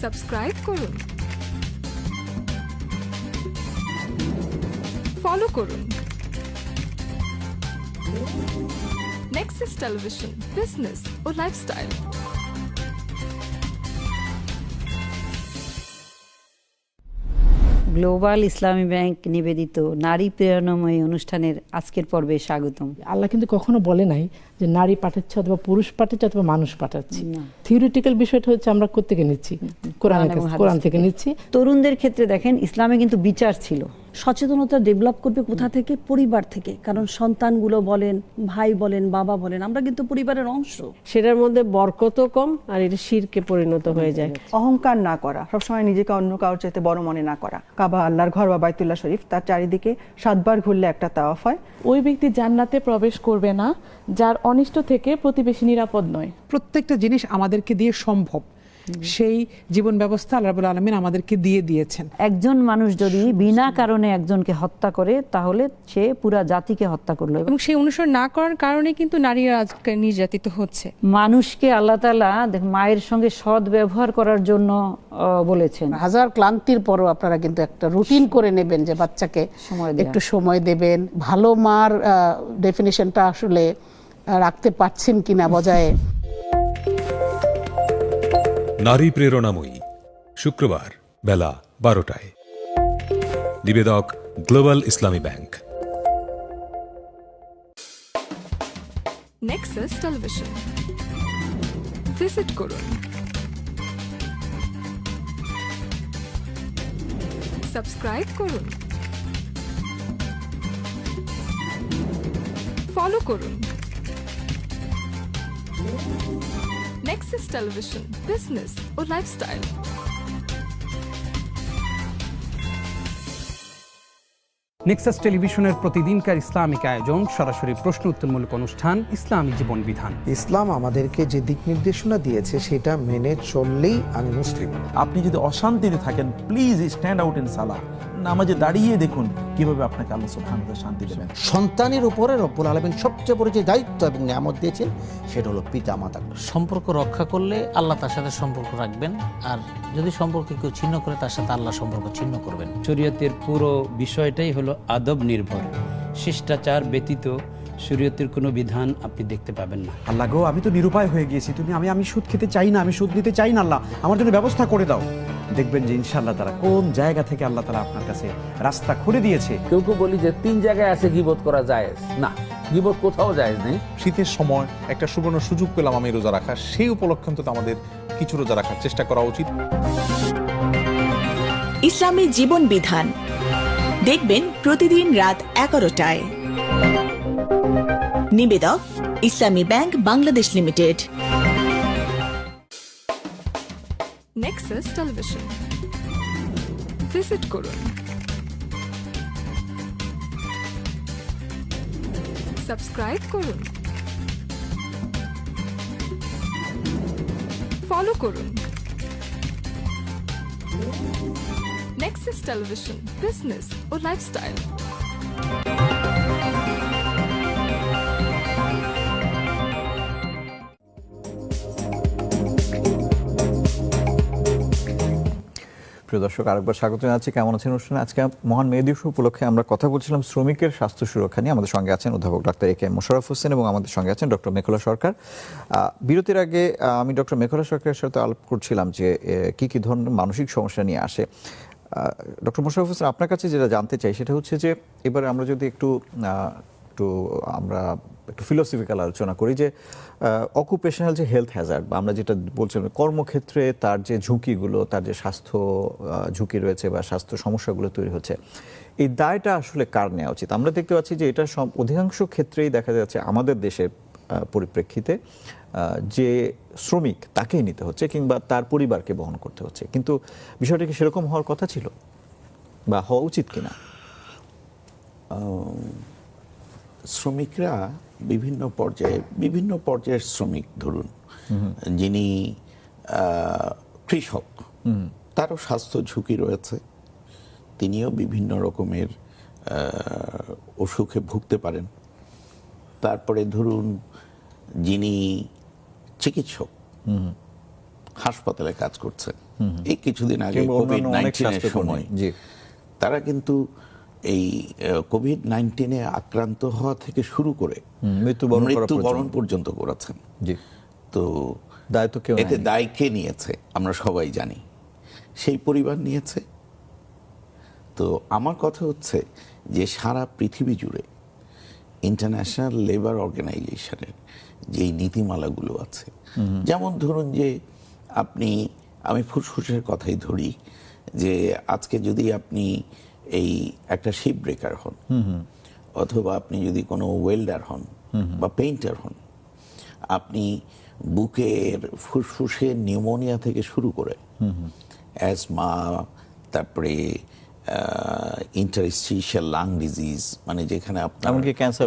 Speaker 4: সাবস্ক্রাইব করুন। ফলো করুন। Nexus Television, বিজনেস ও লাইফস্টাইল।
Speaker 5: গ্লোবাল ইসলামী ব্যাংক নিবেদিত নারী প্রেরণাময়ী অনুষ্ঠানের আজকের পর্বে স্বাগতম।
Speaker 6: আল্লাহ কিন্তু কখনো বলে নাই যে নারী পাঠাচ্ছে অথবা পুরুষ পাঠাচ্ছে অথবা মানুষ পাঠাচ্ছি। থিওরিটিক্যাল বিষয়টা হচ্ছে আমরা কোত্থেকে নিচ্ছি, কোরআন থেকে নিচ্ছি।
Speaker 5: তরুণদের ক্ষেত্রে দেখেন ইসলামে কিন্তু বিচার ছিল, সচেতনতা ডেভেলপ করবে কোথা থেকে? পরিবার থেকে। কারণ সন্তানগুলো বলেন, ভাই বলেন, বাবা বলেন, আমরা কিন্তু পরিবারের অংশ।
Speaker 7: সেটার মধ্যে বরকতও কম আর এটা শিরকে পরিণত হয়ে যায়।
Speaker 8: অহংকার না করা, সবসময় নিজেকে অন্য কারোর চাইতে বড় মনে না করা। কাবা আল্লাহর ঘর বা বাইতুল্লাহ শরীফ, তার চারিদিকে 7 বার ঘুরলে একটা তাওয়াফ হয়।
Speaker 9: ওই ব্যক্তি জান্নাতে প্রবেশ করবে না যার অনিষ্ট থেকে প্রতিবেশী নিরাপদ নয়।
Speaker 6: প্রত্যেকটা জিনিস আমাদেরকে দিয়ে সম্ভব, সেই জীবন ব্যবস্থা আল্লাহ রাব্বুল আলামিন আমাদেরকে দিয়ে দিয়েছেন।
Speaker 5: একজন মানুষ যদি বিনা কারণে একজনকে হত্যা করে তাহলে সে পুরা জাতিকে হত্যা করলো।
Speaker 9: এবং সেই অনুসরণ না করার কারণে কিন্তু নারীরা আজকে নির্যাতিত হচ্ছে।
Speaker 5: মানুষকে আল্লাহ তাআলা মায়ের সঙ্গে সৎ ব্যবহার করার জন্য বলেছেন।
Speaker 7: হাজার ক্লান্তির পরও আপনারা কিন্তু একটা রুটিন করে নেবেন যে বাচ্চাকে একটু সময় দেবেন। ভালো মার ডেফিনিশনটা আসলে রাখতে পারছেন কিনা বজায়।
Speaker 10: নারী প্রেরণাময়ী, শুক্রবার বেলা 12টায়। নিবেদক গ্লোবাল ইসলামী ব্যাংক।
Speaker 4: Nexus Television. ভিজিট করুন। সাবস্ক্রাইব করুন। ফলো করুন। Nexus Television, বিজনেস ও লাইফস্টাইল।
Speaker 11: নেক্সাস টেলিভিশনের প্রতিদিনকার ইসলামিক আয়োজন, সরাসরি প্রশ্ন উত্তরমূলক অনুষ্ঠান, ইসলামী জীবন বিধান।
Speaker 12: ইসলাম আমাদেরকে যে দিক নির্দেশনা দিয়েছে সেটা মেনে চললেই আমি মুসলিম।
Speaker 13: আপনি যদি অশান্তিতে থাকেন, প্লিজ স্ট্যান্ড আউট ইন সালাহ। নামাজে দাঁড়িয়ে দেখুন কিভাবে আপনাকে আল্লাহ সুবহানাহু ওয়া তাআলা শান্তি দেবেন।
Speaker 14: সন্তানের উপরে রব্বুল আলামিন সবচেয়ে বড় যে দায়িত্ব এবং নিয়ামত দিয়েছেন সেটা হলো পিতা মাতা।
Speaker 15: সম্পর্ক রক্ষা করলে আল্লাহ তার সাথে সম্পর্ক রাখবেন, আর যদি সম্পর্ক কেউ ছিন্ন করে তার সাথে আল্লাহ সম্পর্ক ছিন্ন করবেন।
Speaker 16: শরীয়তের পুরো বিষয়টাই হলো আদব নির্ভর, শিষ্টাচার ব্যতীত শরীয়তের কোনো বিধান আপনি দেখতে পাবেন না।
Speaker 13: আল্লাহ গো, আমি তো নিরুপায় হয়ে গিয়েছি, তুমি আমি সুদ খেতে চাই না, আমি সুদ নিতে চাই না, আল্লাহ আমার জন্য ব্যবস্থা করে দাও। দেখবেন যে ইনশাআল্লাহ তারা কোন জায়গা থেকে আল্লাহ তাআলা আপনার কাছে রাস্তা খুলে দিয়েছে।
Speaker 17: কেউ কেউ বলি যে 3 জায়গায় আছে গীবত করা জায়েজ না, গীবত কোথাও জায়েজ নেই।
Speaker 18: শীতের সময় একটা সুবর্ণ সুযোগ পেলাম আমি রোজা রাখার, সেই উপলক্ষে অন্তত আমাদের কিছু রোজা রাখার চেষ্টা করা উচিত।
Speaker 19: ইসলামী জীবন বিধান দেখবেন প্রতিদিন রাত 11টায়। নিবেদক ইসলামী bank Bangladesh limited.
Speaker 4: Nexus television visit করুন, সাবস্ক্রাইব করুন, ফলো করুন। নেক্সাস টেলিভিশন, বিজনেস ও লাইফস্টাইল।
Speaker 1: প্রিয় দর্শক, আরেকবার স্বাগত জানাচ্ছি। কেমন আছেন অনুষ্ঠানে? আজকে মহান মে দিবস উপলক্ষে আমরা কথা বলছিলাম শ্রমিকের স্বাস্থ্য সুরক্ষা নিয়ে। আমাদের সঙ্গে আছেন অধ্যাপক ডাক্তার এ কে মোশাররফ হোসেন এবং আমাদের সঙ্গে আছেন ডক্টর মেঘলা সরকার। বিরতির আগে আমি ডক্টর মেঘলা সরকারের সাথে আলাপ করছিলাম যে কি কি ধরনের মানসিক সমস্যা নিয়ে আসে। ডক্টর মোশাররফ হোসেন, আপনার কাছে যেটা জানতে চাই সেটা হচ্ছে যে এবারে আমরা যদি একটু ফিলোসফিক্যাল আলোচনা করি যে অকুপেশনাল যে হেলথ হ্যাজার্ড বা আমরা যেটা বলছিলাম কর্মক্ষেত্রে তার যে ঝুঁকিগুলো, তার যে স্বাস্থ্য ঝুঁকি রয়েছে বা স্বাস্থ্য সমস্যাগুলো তৈরি হচ্ছে, এই দায়টা আসলে কার নেওয়া উচিত? আমরা দেখতে পাচ্ছি যে এটা অধিকাংশ ক্ষেত্রেই দেখা যাচ্ছে আমাদের দেশের পরিপ্রেক্ষিতে যে শ্রমিক তাকেই নিতে হচ্ছে কিংবা তার পরিবারকে বহন করতে হচ্ছে, কিন্তু বিষয়টা কি সেরকম হওয়ার কথা ছিল বা হওয়া উচিত কিনা?
Speaker 2: শ্রমিকরা বিভিন্ন পর্যায়ের শ্রমিক, ধরুন যিনি কৃষক, তারও স্বাস্থ্য ঝুঁকি রয়েছে, তিনিও বিভিন্ন রকমের অসুখে ভুগতে পারেন। তারপরে ধরুন যিনি চিকিৎসক, হাসপাতালে কাজ করছেন, এই কিছুদিন আগে কোভিড-19 সময় তারা কিন্তু এই কোভিড-19 আক্রান্ত হওয়া থেকে শুরু করে মৃত্যুবরণ পর্যন্ত করেছেন। তো এতে দায় কে নিয়েছে আমরা সবাই জানি, সেই পরিবার নিয়েছে। তো আমার কথা হচ্ছে যে সারা পৃথিবী জুড়ে ইন্টারন্যাশনাল লেবার অর্গানাইজেশনের যেই নীতিমালাগুলো আছে, যেমন ধরুন যে আমি ফুসফুসের কথাই ধরি, যে আজকে যদি আপনি এই একটা শিপ ব্রেকার হন, অথবা আপনি যদি কোনো ওয়েল্ডার হন বা পেইন্টার হন, আপনি বুকের ফুসফুসের নিউমোনিয়া থেকে শুরু করে অ্যাজমা, তারপরে ইন্টারস্টিশিয়াল লাং ডিজিজ, মানে যেখানে আপনার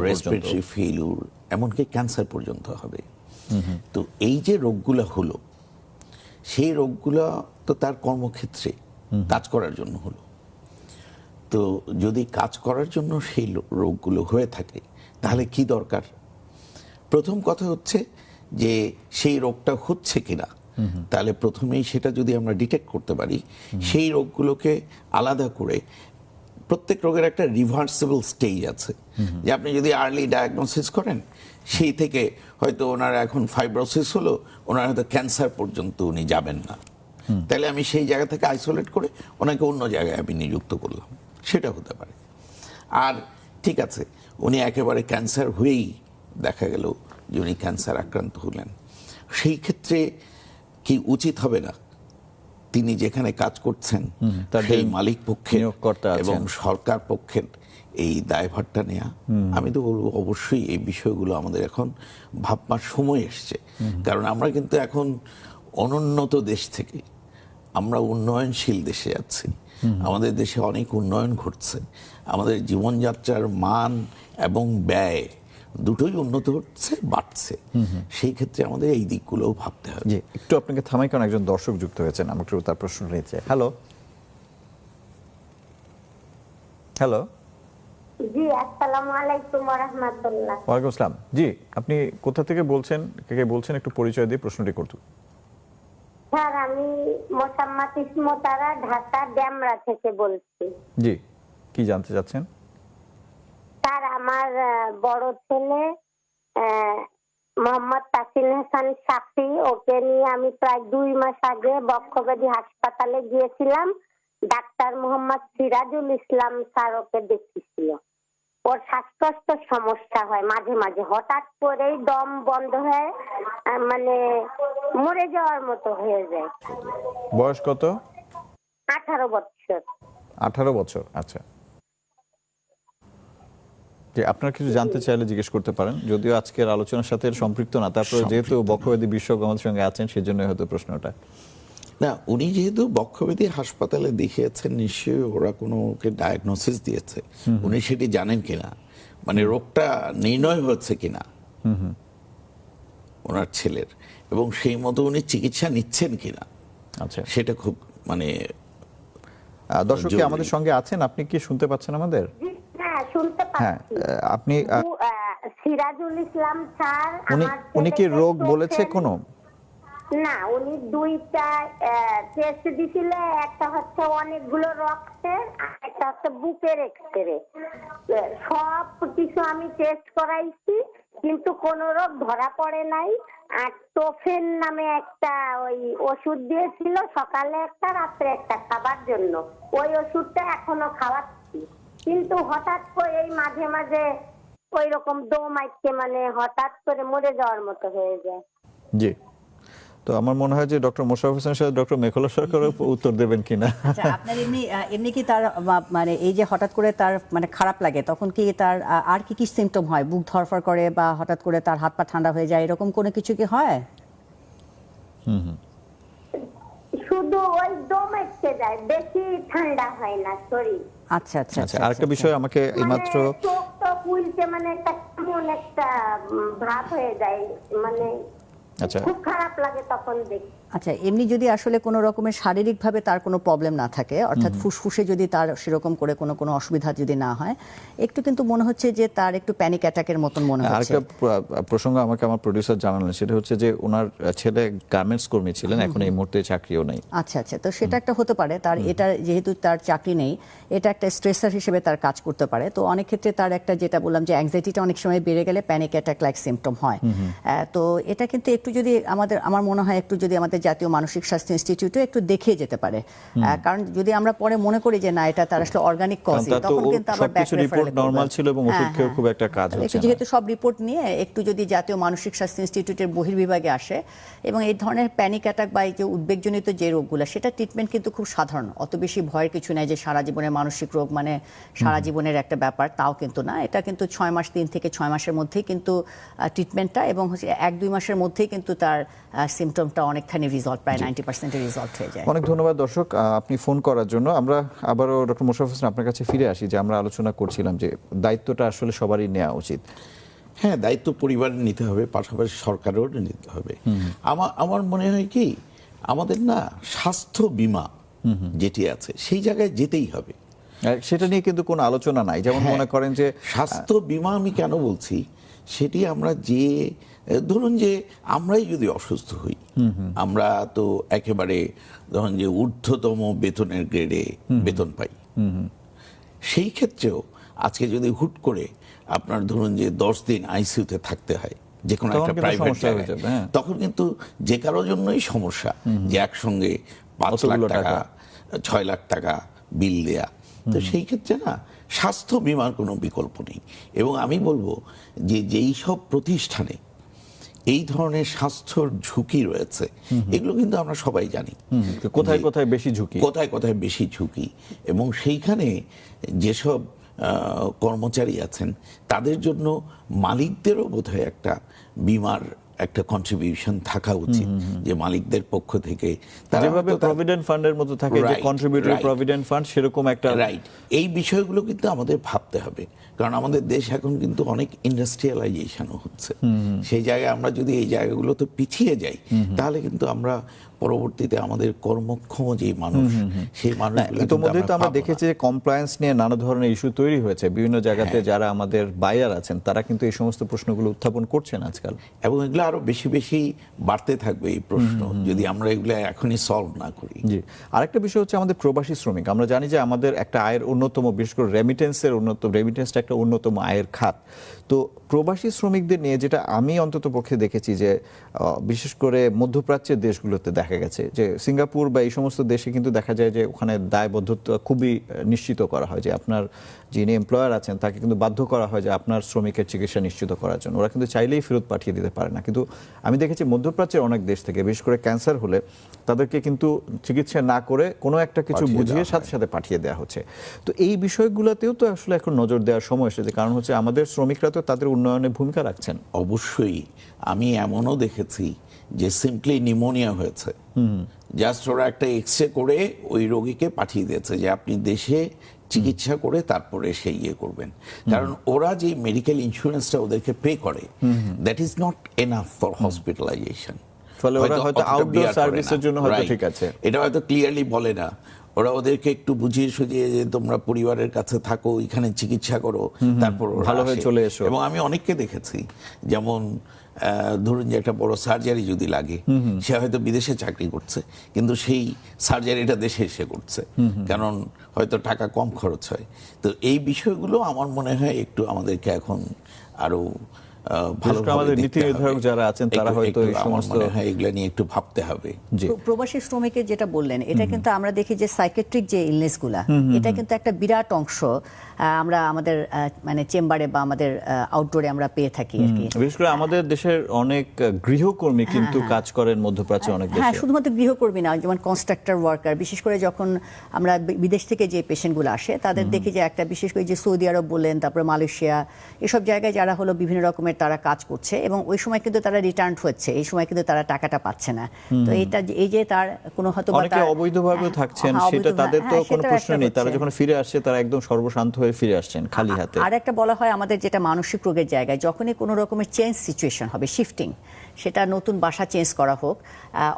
Speaker 2: রেসপিরেটরি ফেলিউর, এমনকি ক্যান্সার পর্যন্ত হবে। তো এই যে রোগগুলো হলো, সেই রোগগুলো তো তার কর্মক্ষেত্রে কাজ করার জন্য হলো। তো যদি কাজ করার জন্য সেই রোগগুলো হয়ে থাকে, তাহলে কি দরকার? প্রথম কথা হচ্ছে যে সেই রোগটা হচ্ছে কিনা, তাহলে প্রথমেই সেটা যদি আমরা ডিটেক্ট করতে পারি, সেই রোগগুলোকে আলাদা করে, প্রত্যেক রোগের একটা রিভার্সেবল স্টেজ আছে, যে আপনি যদি আর্লি ডায়াগনোসিস করেন, সেই থেকে হয়তো ওনার এখন ফাইব্রোসিস হলো, ওনার হয়তো ক্যান্সার পর্যন্ত উনি যাবেন না, তাহলে আমি সেই জায়গা থেকে আইসোলেট করে ওনাকে অন্য জায়গায় আমি নিযুক্ত করলাম, সেটা হতে পারে। আর ঠিক আছে, উনি একেবারে ক্যান্সার হয়েই দেখা গেল যে উনি ক্যান্সার আক্রান্ত হলেন, সেই ক্ষেত্রে কি উচিত হবে না তিনি যেখানে কাজ করছেন সেই মালিক পক্ষের এবং সরকার পক্ষের এই দায়ভারটা নেয়া? আমি তো বলবো অবশ্যই এই বিষয়গুলো আমাদের এখন ভাববার সময় এসছে, কারণ আমরা কিন্তু এখন অনুন্নত দেশ থেকে আমরা উন্নয়নশীল দেশে যাচ্ছি। আমাদের দেশে অনেক উন্নয়ন ঘটছে, আমাদের জীবনযাত্রার মান এবং ব্যয় দুটোই উন্নত হচ্ছে, বাড়ছে। সেই ক্ষেত্রে আমাদের এই দিকগুলোও ভাবতে হবে।
Speaker 1: একটু আপনাকে থামাই, কারণ একজন দর্শক যুক্ত হয়েছেন, আমরা একটু তার প্রশ্ন নিতে চাই। হ্যালো,
Speaker 20: জি, আসসালামু আলাইকুম ওয়া রাহমাতুল্লাহ।
Speaker 1: ওয়ালাইকুম আসসালাম। জি, আপনি কোথা থেকে বলছেন, কে বলছেন, একটু পরিচয় দিয়ে প্রশ্নটি করতে।
Speaker 20: স্যার, আমি মোসাম্মত ইসমতারা, ঢাকা ড্যামরা থেকে বলছি।
Speaker 1: জি, কি জানতে চাচ্ছেন?
Speaker 20: স্যার, আমার বড় ছেলে মোহাম্মদ তাসিল হাসান সাফি, ওকে নিয়ে আমি প্রায় 2 মাস আগে বক্ষব্যাধি হাসপাতালে গিয়েছিলাম। Doctor Mohammad Sirajul Islam sir okay দেখেছিল। ওর শ্বাসকষ্টের সমস্যা হয় মাঝে মাঝে, হঠাৎ করেই দম বন্ধ হয়ে মানে মরে যাওয়ার মতো হয়ে যায়।
Speaker 1: বয়স কত?
Speaker 20: 18 বছর।
Speaker 1: 18 বছর, আচ্ছা। যে আপনার কিছু জানতে চাইলে জিজ্ঞেস করতে পারেন, যদিও আজকের আলোচনার সাথে সম্পৃক্ত না, তারপরে যেহেতু বক্ষব্যাধি বিশেষজ্ঞ আমাদের সঙ্গে আছেন সেজন্য হয়তো প্রশ্নটা।
Speaker 2: না, উনি যেহেতু বক্ষব্যাধি হাসপাতালে দেখিয়েছেন, নিশ্চয়ই ওরা কোনো ওকে ডায়াগনোসিস দিয়েছে। উনি সেটি জানেন কিনা, মানে রোগটা নির্ণয় হচ্ছে কিনা ওনার ছেলের, এবং সেই মতো উনি চিকিৎসা নিচ্ছেন কিনা,
Speaker 1: আচ্ছা,
Speaker 2: সেটা খুব মানে।
Speaker 1: দর্শক কি আমাদের সঙ্গে আছেন? আপনি কি শুনতে পাচ্ছেন আমাদের?
Speaker 20: হ্যাঁ, শুনতে পাচ্ছি।
Speaker 1: আপনি
Speaker 20: সিরাজুল ইসলাম স্যার,
Speaker 1: উনি কি রোগ বলেছে কোনো?
Speaker 20: না, উনি 2টা টেস্ট দিছিল, একটা হচ্ছে অনেকগুলো রক্তের, আর একটা হচ্ছে বুকের এক্সরে। সব কিছু আমি টেস্ট করাইছি, কিন্তু কোন রোগ ধরা পড়ে নাই। আর টোফেন নামে একটা ওই ওষুধ দিয়েছিল, সকালে একটা রাত্রে একটা খাবার জন্য। ওই ওষুধটা এখনো খাওয়াচ্ছি, কিন্তু হঠাৎ করে এই মাঝে মাঝে ওই রকম দম আইছে, মানে হঠাৎ করে মরে যাওয়ার মতো হয়ে যায়।
Speaker 1: জি, তো আমার মনে হয় যে ডক্টর মোশাররফ হোসেনের সাথে ডক্টর মেখলা সরকার উত্তর দেবেন কিনা।
Speaker 3: আচ্ছা, আপনার এমনি কি তার মানে এই যে হঠাৎ করে তার মানে খারাপ লাগে, তখন কি তার আর কি কি সিমটম হয়? বুক ধরফর করে বা হঠাৎ করে তার হাত পা ঠান্ডা হয়ে যায়, এরকম কোনো কিছু কি হয়?
Speaker 20: শুধু ওই দম এসে যায়, বেশি ঠান্ডা হয় না শরীর।
Speaker 3: আচ্ছা আচ্ছা
Speaker 1: আচ্ছা, আরেকটা বিষয় আমাকে এইমাত্র
Speaker 20: চোখ তো ফুলছে, মানে একটা কেমন একটা ভাব হয়ে যায়, মানে খুব খারাপ লাগে তখন দেখি।
Speaker 3: আচ্ছা, এমনি যদি আসলে কোনো রকমের শারীরিকভাবে তার কোনো প্রবলেম না থাকে, অর্থাৎ ফুসফুসে যদি তার সেরকম করে কোনো অসুবিধা যদি না হয়, একটু কিন্তু মনে হচ্ছে যে তার একটু প্যানিক অ্যাটাকের মতন মনে হচ্ছে।
Speaker 1: আরেকটা প্রসঙ্গ আমাকে আমার প্রোডিউসার জানালেন, সেটা হচ্ছে যে ওনার ছেলে গার্মেন্টস কর্মী ছিলেন, এখন এই মুহূর্তে চাকরিও নেই।
Speaker 3: আচ্ছা আচ্ছা, তো সেটা একটা হতে পারে। তার এটা যেহেতু তার চাকরি নেই, এটা একটা স্ট্রেসার হিসেবে তার কাজ করতে পারে। তো অনেক ক্ষেত্রে তার একটা, যেটা বললাম যে অ্যাংজাইটিটা অনেক সময় বেড়ে গেলে প্যানিক অ্যাটাক লাইক সিমটম হয়। তো এটা কিন্তু একটু যদি আমার মনে হয় একটু যদি আমাদের জাতীয় মানসিক স্বাস্থ্য ইনস্টিটিউটে একটু দেখে যেতে পারে, কারণ যদি আমরা পরে মনে করি যে না এটা তার আসলে অর্গানিক কজ, তখন কিন্তু আবার ব্যাক রেফারেল
Speaker 1: নরমাল ছিল এবং ওষুধ খেয়ে খুব একটা কাজ হচ্ছে না।
Speaker 3: যেহেতু সব রিপোর্ট নিয়ে একটু যদি জাতীয় মানসিক স্বাস্থ্য ইনস্টিটিউটের বহির্বিভাগে আসে, এবং এই ধরনের প্যানিক অ্যাটাক বা এই যে উদ্বেগজনিত যে রোগগুলো, সেটা ট্রিটমেন্ট কিন্তু খুব সাধারণ, অত বেশি ভয়ের কিছু নেই যে সারা জীবনের মানসিক রোগ মানে সারা জীবনের একটা ব্যাপার, তাও কিন্তু না। এটা কিন্তু 6 মাস, 3 থেকে 6 মাসের মধ্যেই কিন্তু ট্রিটমেন্টটা, এবং 1-2 মাসের মধ্যেই কিন্তু তার সিমটমটা অনেকখানি রিজলভ, প্রায় 90% রিজলভ হয়ে যায়।
Speaker 1: অনেক ধন্যবাদ দর্শক আপনি ফোন করার জন্য। আমরা আবারও ডক্টর মোশাররফ হোসেন আপনার কাছে ফিরে আসি, যে আমরা আলোচনা করছিলাম যে দায়িত্বটা আসলে সবারই নেওয়া উচিত।
Speaker 2: হ্যাঁ, দায়িত্ব পরিবারের নিতে হবে, পাশাপাশি সরকারেরও নিতে হবে। আমার মনে হয় কি, আমাদের না স্বাস্থ্য বীমা যেটি আছে সেই জায়গায় যেতেই হবে,
Speaker 1: সেটা নিয়ে কিন্তু কোনো আলোচনা নাই। যেমন মনে করেন যে
Speaker 2: স্বাস্থ্য বীমা, আমি কেন বলছি সেটি, আমরা যে ধরুন যে আমরাই যদি অসুস্থ হই, আমরা তো একেবারে ধরুন যে ঊর্ধ্বতম বেতনের গ্রেডে বেতন পাই, সেই ক্ষেত্রেও আজকে যদি হুট করে আপনার ধরুন যে 10 দিন আইসিইউতে থাকতে হয় যে কোনো একটা প্রাইভেট জায়গায়, তখন কিন্তু যে কারোর জন্যই সমস্যা, যে একসঙ্গে 5 লাখ টাকা 6 লাখ টাকা বিল দেয়া। তো সেই ক্ষেত্রে না স্বাস্থ্য বীমার কোনো বিকল্প নেই। এবং আমি বলবো যে যেই সব প্রতিষ্ঠানে এই ধরনের স্বাস্থ্যর ঝুঁকি রয়েছে, এগুলো কিন্তু আমরা সবাই জানি
Speaker 1: কোথায় কোথায় বেশি ঝুঁকি,
Speaker 2: কোথায় কোথায় বেশি ঝুঁকি, এবং সেইখানে যেসব কর্মচারী আছেন তাদের জন্য মালিকদেরও বোধহয় একটা বীমার একটা কন্ট্রিবিউশন থাকা উচিত, যে মালিকদের পক্ষ থেকে
Speaker 1: যেভাবে প্রভিডেন্ট ফান্ডের মতো থাকে যে কন্ট্রিবিউটরি প্রভিডেন্ট ফান্ড, সেরকম একটা
Speaker 2: রাইট। এই বিষয়গুলো কিন্তু আমাদের ভাবতে হবে, কারণ আমাদের দেশ এখন কিন্তু অনেক ইন্ডাস্ট্রিয়ালাইজেশনও হচ্ছে। সেই জায়গায় আমরা যদি এই জায়গাগুলো তো পিছিয়ে যাই, তাহলে কিন্তু আমরা পরবর্তীতে আমাদের কর্মক্ষম যে মানুষ সেই মানুষগুলো
Speaker 1: ইতিমধ্যে তো আমরা দেখেছি যে কমপ্লায়েন্স নিয়ে নানা ধরনের ইস্যু তৈরি হয়েছে বিভিন্ন জায়গাতে। যারা আমাদের বায়ার আছেন তারা কিন্তু এই সমস্ত প্রশ্নগুলো উত্থাপন করছেন আজকাল,
Speaker 2: এবং এগুলো আরো বেশি বেশি বাড়তে থাকবে এই প্রশ্ন যদি আমরা এগুলো এখনই সলভ না করি।
Speaker 1: জি, আরেকটা বিষয় হচ্ছে আমাদের প্রবাসী শ্রমিক। আমরা জানি যে আমাদের একটা আয়ের অন্যতম, বিশেষ করে রেমিটেন্সটা একটা অন্যতম আয়ের খাত। তো প্রবাসী শ্রমিকদের নিয়ে যেটা আমি অন্তত পক্ষে দেখেছি যে বিশেষ করে মধ্যপ্রাচ্যের দেশগুলোতে দেখা গেছে যে সিঙ্গাপুর বা এই সমস্ত দেশে কিন্তু দেখা যায় যে ওখানে দায়বদ্ধতা খুবই নিশ্চিত করা হয়, যে আপনার যিনি এমপ্লয়ার আছেন তাকে কিন্তু বাধ্য করা হয় যে আপনার শ্রমিকের চিকিৎসা নিশ্চিত করার জন্য। ওরা কিন্তু চাইলেই ফেরত পাঠিয়ে দিতে পারে না। কিন্তু আমি দেখেছি মধ্যপ্রাচ্যের অনেক দেশ থেকে, বিশেষ করে ক্যান্সার হলে তাদেরকে কিন্তু চিকিৎসা না করে কোনো একটা কিছু বুঝিয়ে সাথে সাথে পাঠিয়ে দেওয়া হচ্ছে। তো এই বিষয়গুলোতেও তো আসলে এখন নজর দেওয়ার সময় এসেছে, কারণ হচ্ছে আমাদের শ্রমিকরা তো তাদের উন্নয়নে ভূমিকা রাখছেন।
Speaker 2: অবশ্যই আমি এমনও দেখেছি যে সিম্পলি নিউমোনিয়া হয়েছে, জাস্ট ওরা একটা এক্সরে করে ওই রোগীকে পাঠিয়ে দিয়েছে যে আপনি দেশে চিকিৎসা করে তারপরে সেই ইয়ে করবেন। কারণ ওরা যে মেডিকেল ইন্স্যুরেন্সটা ওদেরকে পে করে, that is not enough for hospitalisation.
Speaker 1: ফলে ওরা হয়তো আউটডোর সার্ভিসের জন্য হয়তো ঠিক আছে,
Speaker 2: এটা হয়তো ক্লিয়ারলি বলে না। ওরা ওদেরকে একটু বুঝিয়ে সুঝিয়ে যে তোমরা পরিবারের কাছে থাকো, এখানে চিকিৎসা করো, তারপর
Speaker 1: ভালো হয়ে চলে এসো।
Speaker 2: এবং আমি অনেককে দেখেছি, যেমন ধরুন যে একটা বড় সার্জারি যদি লাগে, সে হয়তো বিদেশে চাকরি করছে কিন্তু সেই সার্জারিটা দেশে এসে করছে, কারণ হয়তো টাকা কম খরচ হয়। তো এই বিষয়গুলো আমার মনে হয় একটু আমাদেরকে এখন আরো
Speaker 1: আমাদের নীতি নির্ধারক যারা আছেন তারা হয়তো এই সমস্ত
Speaker 2: এগুলো নিয়ে একটু ভাবতে হবে।
Speaker 3: প্রবাসী শ্রমিকের যেটা বললেন, এটা কিন্তু আমরা দেখি যে সাইকিয়াট্রিক যে ইলনেসগুলা, এটা কিন্তু একটা বিরাট অংশ আমরা আমাদের মানে চেম্বারে বা আমাদের আউটডোরে আমরা পেয়ে থাকি আর কি।
Speaker 1: বিশেষ করে আমাদের দেশের অনেক গৃহকর্মী কিন্তু কাজ করেন মধ্যপ্রাচ্যে অনেক দেশে।
Speaker 3: হ্যাঁ, শুধুমাত্র গৃহকর্মী না, যেমন কনস্ট্রাক্টর ওয়ার্কার, বিশেষ করে যখন আমরা বিদেশ থেকে যে পেশেন্টগুলো আসে তাদের দেখি যে একটা বিশেষ করে যে সৌদি আরব বললেন, তারপরে মালয়েশিয়া, এসব জায়গায় যারা হলো বিভিন্ন রকমের তারা কাজ করছে এবং ওই সময় কিন্তু তারা রিটার্ন হচ্ছে, এই সময় কিন্তু তারা টাকাটা পাচ্ছে না। তো এটা এই যে তার কোনো হয়তো
Speaker 1: অনেকে অবৈধভাবে থাকছেন, সেটা তাদের তো কোনো প্রশ্ন নেই, তারা যখন ফিরে আসছে তারা একদম সর্বশান্ত হয়ে ফিরে আসছেন খালি হাতে।
Speaker 3: আর একটা বলা হয় আমাদের যেটা মানসিক রোগের জায়গায়, যখনই কোনো রকমের চেঞ্জ সিচুয়েশন হবে, শিফটিং, সেটা নতুন বাসা চেঞ্জ করা হোক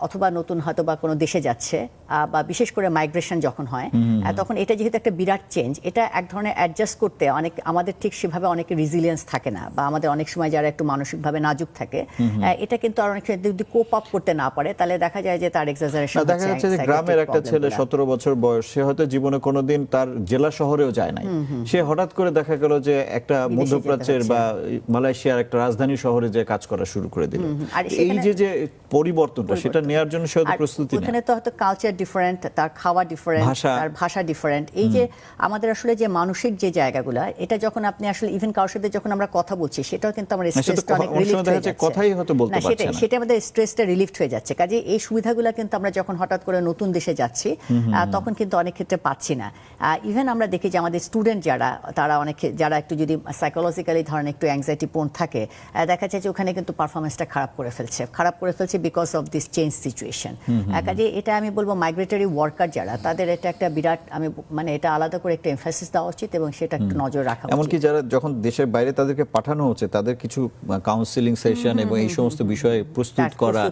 Speaker 3: অথবা নতুন হয়তো বা কোনো দেশে যাচ্ছে বা বিশেষ করে মাইগ্রেশন যখন হয়, তখন এটা যেহেতু একটা বিরাট চেঞ্জ, এটা এক ধরনের অ্যাডজাস্ট করতে অনেক আমাদের ঠিক সেভাবে অনেকের রেজিলিয়েন্স থাকে না, বা আমাদের অনেক সময় যারা একটু মানসিকভাবে নাজুক থাকে, এটা কিন্তু আর অনেক যদি কোপ আপ করতে না পারে তাহলে দেখা যায় যে তার এক্সাজারেশন হচ্ছে।
Speaker 1: দেখা যাচ্ছে যে গ্রামের একটা ছেলে 17 বছর বয়স, সে হয়তো জীবনে কোনোদিন তার জেলা শহরেও যায় নাই, সে হঠাৎ করে দেখা গেল যে একটা মধ্যপ্রাচ্যের বা মালয়েশিয়ার একটা রাজধানী শহরে যে কাজ করা শুরু করে দিল। এই যে পরিবর্তনটা, সেটা নেওয়ার জন্য সে হয়তো প্রস্তুতি নেই।
Speaker 3: ওখানে তো হয়তো কালচার ডিফারেন্ট, তার খাওয়া ডিফারেন্ট, তার ভাষা ডিফারেন্ট। এই যে আমাদের আসলে যে মানসিক যে জায়গাগুলো, এটা যখন আপনি আসলে ইভেন কারোর সাথে যখন আমরা কথা বলছি, সেটাও কিন্তু আমার স্ট্রেসটা অনেক রিলিফ হয়ে যাচ্ছে।
Speaker 1: কথাই হয়তো বলতে পারছে না,
Speaker 3: সেটা আমাদের স্ট্রেসটা রিলিফ হয়ে যাচ্ছে। কাজে এই সুবিধাগুলো কিন্তু আমরা যখন হঠাৎ করে নতুন দেশে যাচ্ছি তখন কিন্তু অনেক ক্ষেত্রে পাচ্ছি না। ইভেন আমরা দেখি যে আমাদের স্টুডেন্ট যারা, তারা অনেক যারা একটু যদি সাইকোলজিক্যালি ধরেন একটু অ্যাংজাইটি পোন থাকে, দেখা যায় যে ওখানে কিন্তু পারফরমেন্সটা খারাপ করে ফেলছে because of this change situation. কাজে এটা আমি বলবো মাইগ্রেটরি ওয়ার্কার যারা, তাদের এটা একটা বিরাট, আমি মানে এটা আলাদা করে একটা এমফাসিস দেওয়া উচিত এবং সেটা একটু নজর রাখা উচিত।
Speaker 1: এমনকি যারা যখন দেশের বাইরে তাদেরকে পাঠানো হচ্ছে, তাদের কিছু কাউন্সিলিং সেশন এবং এই সমস্ত বিষয়ে প্রস্তুত করা,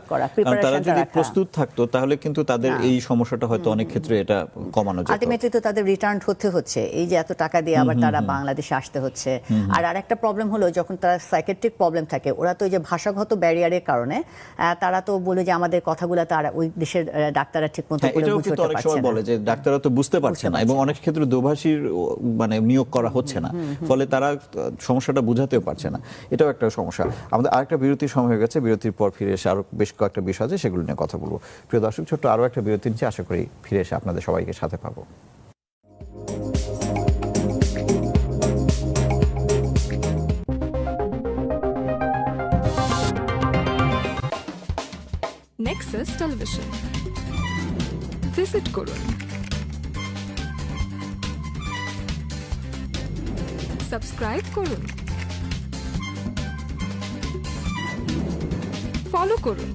Speaker 1: কারণ তারা যদি প্রস্তুত থাকতো তাহলে কিন্তু তাদের এই সমস্যাটা হয়তো অনেক ক্ষেত্রে এটা কমানো যেত।
Speaker 3: আলটিমেটলি তো তাদের রিটার্ন হতে হচ্ছে, এই যে এত টাকা দিয়ে আবার তারা বাংলাদেশে আসতে হচ্ছে। আর আরেকটা প্রবলেম হলো, যখন তারা সাইকিয়াট্রিক প্রবলেম থাকে, ওরা তো ওই যে ভাষাগত ব্যারিয়ারের কারণে তারা তো বলে যে আমাদের কথাগুলো তারা ওই দেশের ডাক্তাররা ঠিকমতো বুঝতে পারছে না,
Speaker 1: বলে যে ডাক্তাররা তো বুঝতে পারছে না, এবং অনেক ক্ষেত্রে দোভাষীর মানে নিয়োগ করা হচ্ছে না, ফলে তারা সমস্যাটা বুঝাতেও পারছে না। এটাও একটা সমস্যা। আমাদের আরেকটা বিরতির সময় হয়ে গেছে, বিরতির পর ফিরে এসে আরো বেশ কয়েকটা বিষয় আছে, সেগুলো নিয়ে কথা বলবো। প্রিয় দর্শক, ছোট্ট আরো একটা বিরতি নিচ্ছে, আশা করি ফিরে এসে আপনাদের সবাইকে সাথে পাবো।
Speaker 4: Nexus Television. Visit করুন। সাবস্ক্রাইব করুন। ফলো করুন।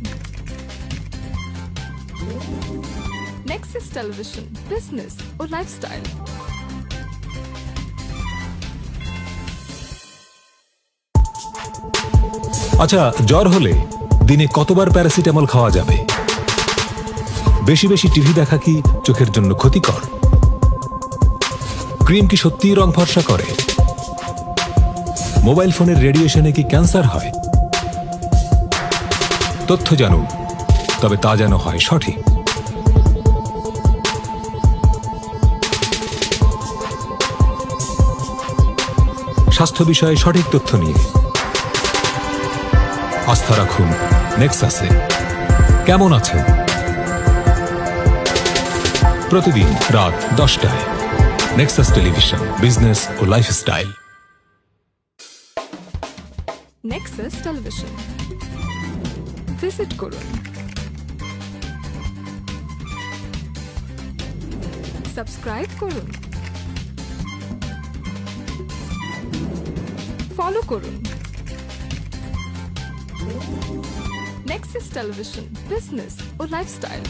Speaker 4: Nexus Television, business ও লাইফস্টাইল।
Speaker 10: আচ্ছা, জ্বর হলে দিনে কতবার প্যারাসিটামল খাওয়া যাবে? বেশি বেশি টিভি দেখা কি চোখের জন্য ক্ষতিকর? ক্রিম কি সত্যিই রং ফর্সা করে? মোবাইল ফোনের রেডিয়েশনে কি ক্যান্সার হয়? তথ্য জানুন, তবে তা যেন হয় সঠিক। স্বাস্থ্য বিষয়ে সঠিক তথ্য নিয়ে আস্থা রাখুন নেক্সাসে। কেমন আছেন? প্রতিদিন রাত 10টায় নেক্সাস টেলিভিশন, বিজনেস ও লাইফস্টাইল।
Speaker 4: নেক্সাস টেলিভিশন, ভিজিট করুন। সাবস্ক্রাইব করুন, ফলো করুন। নেক্সাস টেলিভিশন, বিজনেস ও লাইফস্টাইল।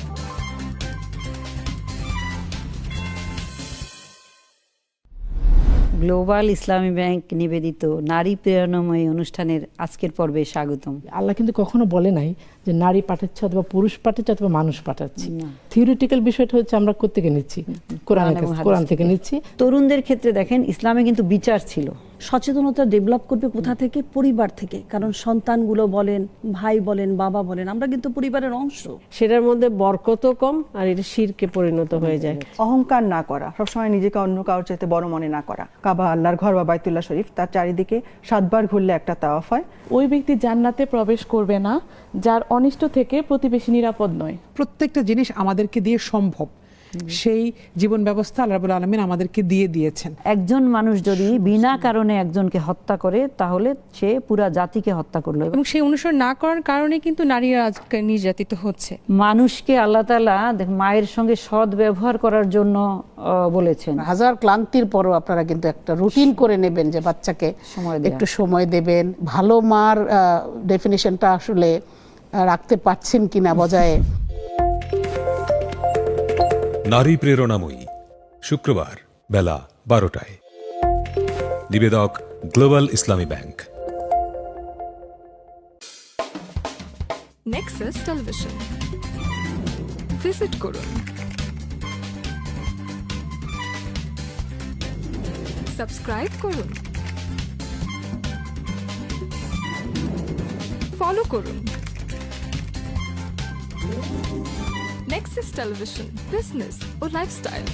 Speaker 21: গ্লোবাল ইসলামী ব্যাংক নিবেদিত নারী প্রেরণাময়ী অনুষ্ঠানের আজকের পর্বে স্বাগতম।
Speaker 6: আল্লাহ কিন্তু কখনো বলে নাই যে নারী পাঠাচ্ছে অথবা পুরুষ পাঠাচ্ছে অথবা মানুষ পাঠাচ্ছি। থিওরিটিক্যাল বিষয়টা হচ্ছে আমরা কোত্থেকে নিচ্ছি, কোরআন থেকে নিচ্ছি।
Speaker 5: তরুণদের ক্ষেত্রে দেখেন ইসলামে কিন্তু বিচার ছিল, সচেতনতা ডেভেলপ করবে কোথা থেকে? পরিবার থেকে। কারণ সন্তানগুলো বলেন, ভাই বলেন, বাবা বলেন, আমরা কিন্তু পরিবারের অংশ।
Speaker 22: সেটার মধ্যে বরকতও কম আর এটা শিরকে পরিণত হয়ে যায়।
Speaker 8: অহংকার না করা, সবসময় নিজেকে অন্য কারোর চাইতে বড় মনে না করা। কাবা আল্লাহর ঘর বা বাইতুল্লাহ শরীফ, তার চারিদিকে 7 বার ঘুরলে একটা তাওয়াফ হয়।
Speaker 9: ওই ব্যক্তি জান্নাতে প্রবেশ করবে না যার অনিষ্ট থেকে প্রতিবেশী নিরাপদ নয়।
Speaker 7: প্রত্যেকটা জিনিস আমাদেরকে দিয়ে সম্ভব, সেই জীবন ব্যবস্থা আল্লাহ রাব্বুল আলামিন আমাদেরকে দিয়ে দিয়েছেন।
Speaker 21: একজন মানুষ যদি বিনা কারণে একজনকে হত্যা করে তাহলে সে পুরা জাতিকে হত্যা করলো।
Speaker 23: এবং সেই অনুসরণ না করার কারণে কিন্তু নারীরা আজকে নির্যাতিত হচ্ছে।
Speaker 21: মানুষকে আল্লাহ তাআলা মায়ের সঙ্গে সৎ ব্যবহার করার জন্য বলেছেন।
Speaker 7: হাজার ক্লান্তির পরও আপনারা কিন্তু একটা রুটিন করে নেবেন যে বাচ্চাকে একটু সময় দেবেন। ভালো মার ডেফিনিশনটা আসলে রাখতে পারছেন কিনা বজায়।
Speaker 10: নারী প্রেরণাময়ী, শুক্রবার বেলা 12টায়। নিবেদক গ্লোবাল ইসলামী ব্যাংক।
Speaker 4: নেক্সাস টেলিভিশন, ভিজিট করুন। সাবস্ক্রাইব করুন, ফলো করুন। নেক্সাস টেলিভিশন, বিজনেস ও লাইফস্টাইল।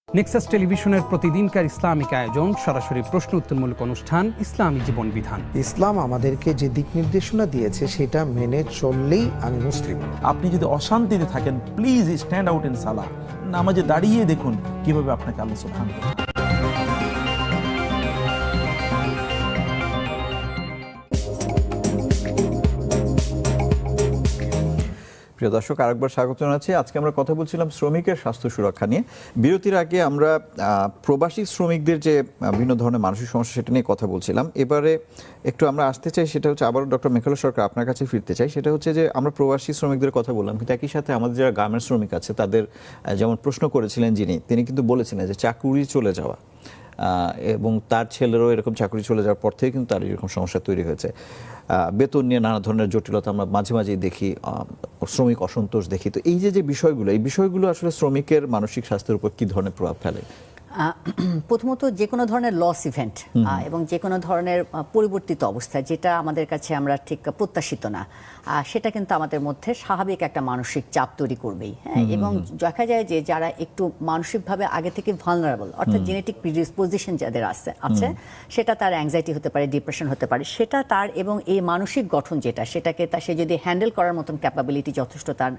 Speaker 11: নেক্সাস টেলিভিশনের প্রতিদিনকার ইসলামিক আয়োজন, সরাসরি প্রশ্ন উত্তরমূলক অনুষ্ঠান, ইসলামী জীবন বিধান।
Speaker 12: ইসলাম আমাদেরকে যে দিক নির্দেশনা দিয়েছে সেটা মেনে চললেই আমি মুসলিম।
Speaker 24: আপনি যদি অশান্তিতে থাকেন, প্লিজ স্ট্যান্ড আউট ইন সালাহ, নামাজে দাঁড়িয়ে দেখুন কিভাবে আপনাকে আল্লাহ সুবহানাহু ওয়া তাআলা।
Speaker 1: প্রিয় দর্শক, আরেকবার স্বাগত জানাচ্ছি। আজকে আমরা কথা বলছিলাম শ্রমিকের স্বাস্থ্য সুরক্ষা নিয়ে। বিরতির আগে আমরা প্রবাসী শ্রমিকদের যে বিভিন্ন ধরনের মানসিক সমস্যা সেটা নিয়ে কথা বলছিলাম। এবারে একটু আমরা আসতে চাই, সেটা হচ্ছে আবারও ডক্টর মেঘালয় সরকার আপনার কাছে ফিরতে চাই। সেটা হচ্ছে যে আমরা প্রবাসী শ্রমিকদের কথা বললাম, কিন্তু একই সাথে আমাদের যারা গার্মেন্টস শ্রমিক আছে তাদের যেমন প্রশ্ন করেছিলেন তিনি কিন্তু বলেছিলেন যে চাকুরি চলে যাওয়া এবং তার ছেলেরও এরকম চাকরি চলে যাওয়ার পর থেকে কিন্তু তার এরকম সমস্যা তৈরি হয়েছে। বেতন নিয়ে নানা ধরনের জটিলতা আমরা মাঝে মাঝেই দেখি, শ্রমিক অসন্তোষ দেখি। তো এই যে বিষয়গুলো, এই বিষয়গুলো আসলে শ্রমিকের মানসিক স্বাস্থ্যের উপর কি ধরনের প্রভাব ফেলে?
Speaker 3: প্রথমত যে কোনো ধরনের লস ইভেন্ট এবং যে কোনো ধরনের পরিবর্তিত অবস্থা যেটা আমাদের কাছে আমরা ঠিক প্রত্যাশিত না, সেটা কিন্তু আমাদের মধ্যে স্বাভাবিক একটা মানসিক চাপ তৈরি করবেই। হ্যাঁ, এবং দেখা যায় যে যারা একটু মানসিকভাবে আগে থেকে ভালনারেবল, অর্থাৎ জেনেটিক প্রিডিসপোজিশন যাদের আছে, সেটা তার অ্যাংজাইটি হতে পারে, ডিপ্রেশন হতে পারে, সেটা তার এবং এই মানসিক গঠন যেটা, সেটাকে সে যদি হ্যান্ডেল করার মতন ক্যাপাবিলিটি যথেষ্ট তার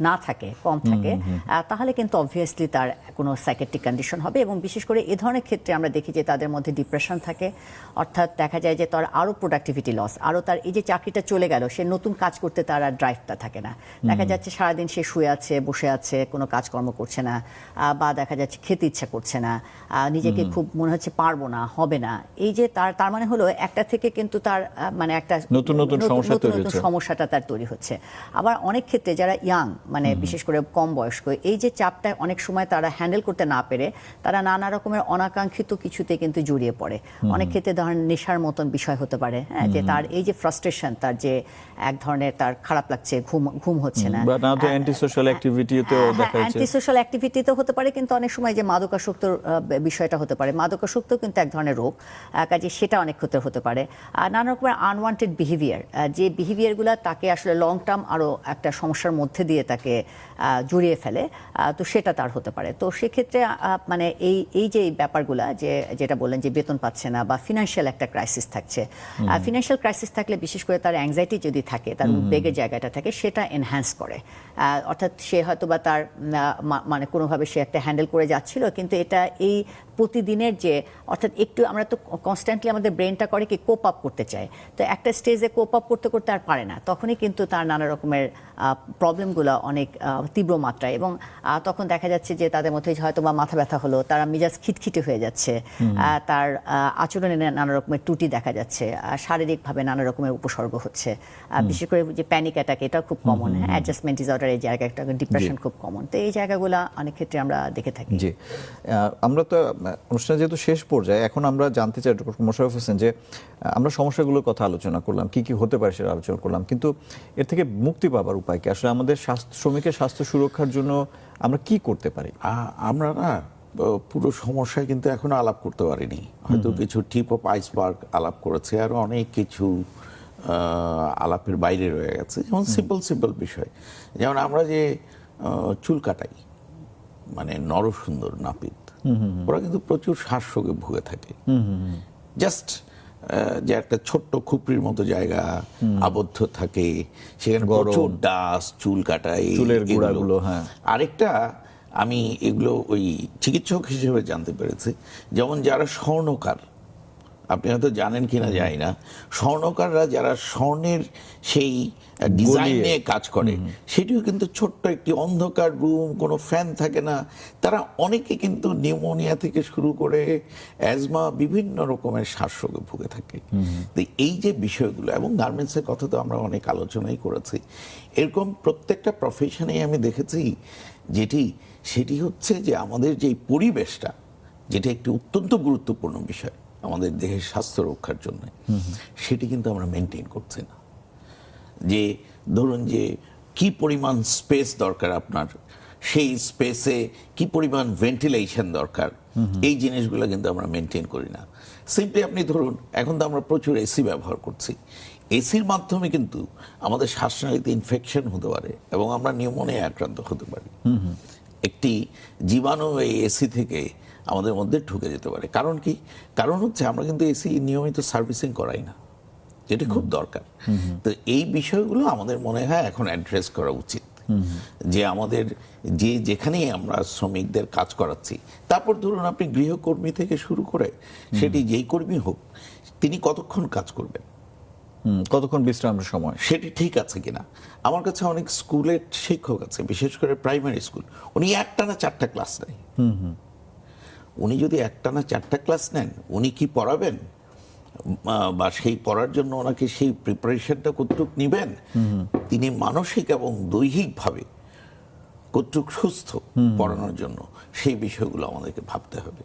Speaker 3: না থাকে, কম থাকে, তাহলে কিন্তু অবভিয়াসলি তার কোনো সাইকিয়াট্রিক কন্ডিশন হবে। এবং বিশেষ করে এ ধরনের ক্ষেত্রে আমরা দেখি যে তাদের মধ্যে ডিপ্রেশন থাকে, অর্থাৎ দেখা যায় যে তার আরও প্রোডাক্টিভিটি লস, আরও তার এই যে চাকরিটা চলে গেল, সে নতুন কাজ করতে তার আর ড্রাইভটা থাকে না। দেখা যাচ্ছে সারাদিন সে শুয়ে আছে, বসে আছে, কোনো কাজকর্ম করছে না, বা দেখা যাচ্ছে খেতে ইচ্ছা করছে না, নিজেকে খুব মনে হচ্ছে পারবো না, হবে না। এই যে তার মানে হলো একটা থেকে কিন্তু তার মানে একটা নতুন সমস্যাটা তার তৈরি হচ্ছে। আবার অনেক ক্ষেত্রে যারা ইয়াং, মানে বিশেষ করে কম বয়স্ক, এই যে চাপটা অনেক সময় তারা হ্যান্ডেল করতে না পেরে তারা নানা রকমের অনাকাঙ্ক্ষিত কিছুতে কিন্তু জড়িয়ে পড়ে। অনেক ক্ষেত্রে ধরেন নেশার মতন বিষয় হতে পারে, হ্যাঁ, যে তার এই যে ফ্রাস্ট্রেশন, তার যে এক ধরনের তার খারাপ লাগছে, ঘুম হচ্ছে না,
Speaker 1: অ্যান্টি সোশ্যাল অ্যাক্টিভিটিতেও দেখা যাচ্ছে,
Speaker 3: অ্যান্টি সোশ্যাল অ্যাক্টিভিটিতেও হতে পারে, কিন্তু অনেক সময় যে মাদকাসক্তর বিষয়টা হতে পারে, মাদকাসক্ত কিন্তু এক ধরনের রোগ, কাজে সেটা অনেক ক্ষেত্রে হতে পারে। আর নানা রকমের আনওয়ান্টেড বিহেভিয়ার, যে বিহেভিয়ারগুলো তাকে আসলে লং টার্ম আরও একটা সমস্যার মধ্যে দিয়ে তাকে জড়িয়ে ফেলে, তো সেটা তার হতে পারে। তো সেক্ষেত্রে মানে এই যে ব্যাপারগুলা, যেটা বললেন যে বেতন পাচ্ছে না বা ফিনান্সিয়াল একটা ক্রাইসিস থাকছে, ফিনান্সিয়াল ক্রাইসিস থাকলে বিশেষ করে তার অ্যাংজাইটি যদি থাকে, তার উদ্বেগের জায়গাটা থাকে, সেটা এনহ্যান্স করে। অর্থাৎ সে হয়তো বা তার মানে কোনোভাবে সে একটা হ্যান্ডেল করে যাচ্ছিল, কিন্তু এটা এই প্রতিদিনের যে, অর্থাৎ একটু আমরা তো কনস্ট্যান্টলি আমাদের ব্রেনটা করে কি কোপ আপ করতে চায়, তো একটা স্টেজে কোপ আপ করতে করতে আর পারে না, তখনই কিন্তু তার নানা রকমের প্রবলেমগুলো অনেক তীব্র মাত্রায়, এবং তখন দেখা যাচ্ছে যে তাদের মধ্যে হয়তো বা মাথা ব্যথা হলো, তারা মেজাজ খিটখিটে হয়ে যাচ্ছে, তার আচরণে নানা রকমের ত্রুটি দেখা যাচ্ছে, শারীরিকভাবে নানা রকমের উপসর্গ হচ্ছে, বিশেষ করে যে প্যানিক অ্যাটাক, এটা খুব কমন, অ্যাডজাস্টমেন্ট ডিসঅর্ডার এই জায়গাটা, ডিপ্রেশন খুব কমন, তো এই জায়গাগুলো অনেক ক্ষেত্রে আমরা দেখে থাকি।
Speaker 1: জি, আমরা তো অনুষ্ঠান যেহেতু শেষ পর্যায়ে, এখন আমরা জানতে চাই ডক্টর মোশাররফ হোসেন যে আমরা সমস্যাগুলোর কথা আলোচনা করলাম, কি কি হতে পারে সেটা আলোচনা করলাম, কিন্তু এর থেকে মুক্তি পাবার উপায় কি? আসলে আমাদের শ্রমিকের স্বাস্থ্য সুরক্ষার জন্য আমরা কি করতে পারি?
Speaker 2: আমরা না পুরো সমস্যায় কিন্তু এখনো আলাপ করতে পারিনি, হয়তো কিছু টিপ অফ আইসবার্গ আলাপ করেছে, আর অনেক কিছু আলাপের বাইরে রয়ে গেছে। যেমন সিম্পল বিষয়, যেমন আমরা যে চুল কাটাই, মানে নরসুন্দর, নাপিত, ওরা কিন্তু প্রচুর শ্বাসরোগে ভুগে থাকে। জাস্ট যে একটা ছোট্ট খুপড়ির মতো জায়গা আবদ্ধ থাকে, সেখানে প্রচুর ডাস্ট, চুল কাটাই,
Speaker 1: চুলের গোড়াগুলো। হ্যাঁ,
Speaker 2: আরেকটা আমি এগুলো ওই চিকিৎসক হিসেবে জানতে পেরেছি, যেমন যারা স্বর্ণকার, আপনি হয়তো জানেন কিনা জানি না, স্বর্ণকাররা যারা স্বর্ণের সেই ডিজাইন নিয়ে কাজ করে, সেটিও কিন্তু ছোট্ট একটি অন্ধকার রুম, কোনো ফ্যান থাকে না, তারা অনেকে কিন্তু নিউমোনিয়া থেকে শুরু করে অ্যাজমা, বিভিন্ন রকমের শ্বাসরোগে ভুগে থাকে। তো এই যে বিষয়গুলো, এবং গার্মেন্টসের কথা তো আমরা অনেক আলোচনাই করেছি, এরকম প্রত্যেকটা প্রফেশনেই আমি দেখেছি সেটি হচ্ছে যে আমাদের যে পরিবেশটা, যেটা একটি অত্যন্ত গুরুত্বপূর্ণ বিষয় আমাদের দেহের স্বাস্থ্য রক্ষার জন্য, সেটি কিন্তু আমরা মেনটেন করছি না। যে ধরুন যে কি পরিমাণ স্পেস দরকার আপনার, সেই স্পেসে কি পরিমাণ ভেন্টিলেশন দরকার, এই জিনিসগুলো কিন্তু আমরা মেনটেন করি না। সিম্পলি আপনি ধরুন, এখন তো আমরা প্রচুর এসি ব্যবহার করছি, এসির মাধ্যমে কিন্তু আমাদের শ্বাসনালীতে ইনফেকশন হতে পারে এবং আমরা নিউমোনিয়া আক্রান্ত হতে পারি। একটি জীবাণু এই এসি থেকে আমাদের মধ্যে ঢুকে যেতে পারে। কারণ কি? কারণ হচ্ছে আমরা কিন্তু এসি নিয়মিত সার্ভিসিং করাই না, যেটা খুব দরকার। তো এই বিষয়গুলো আমাদের মনে হয় এখন অ্যাড্রেস করা উচিত, যে আমাদের যেখানেই আমরা শ্রমিকদের কাজ করাচ্ছি, তারপর ধরুন আপনি গৃহকর্মী থেকে শুরু করে সেটি যেই কর্মী হোক, তিনি কতক্ষণ কাজ করবেন,
Speaker 1: কতক্ষণ বিশ্রামের সময়,
Speaker 2: সেটি ঠিক আছে কিনা। আমার কাছে অনেক স্কুলের শিক্ষক আছে, বিশেষ করে প্রাইমারি স্কুল, উনি একটানা 4টা ক্লাস নেয়। উনি যদি একটানা 4টা ক্লাস নেন, উনি কি পড়াবেন, বা সেই পড়ার জন্য ওনাকে সেই প্রিপারেশনটা কতটুক নেবেন, তিনি মানসিক এবং দৈহিকভাবে কতটুক সুস্থ পড়ানোর জন্য, সেই বিষয়গুলো আমাদেরকে ভাবতে হবে।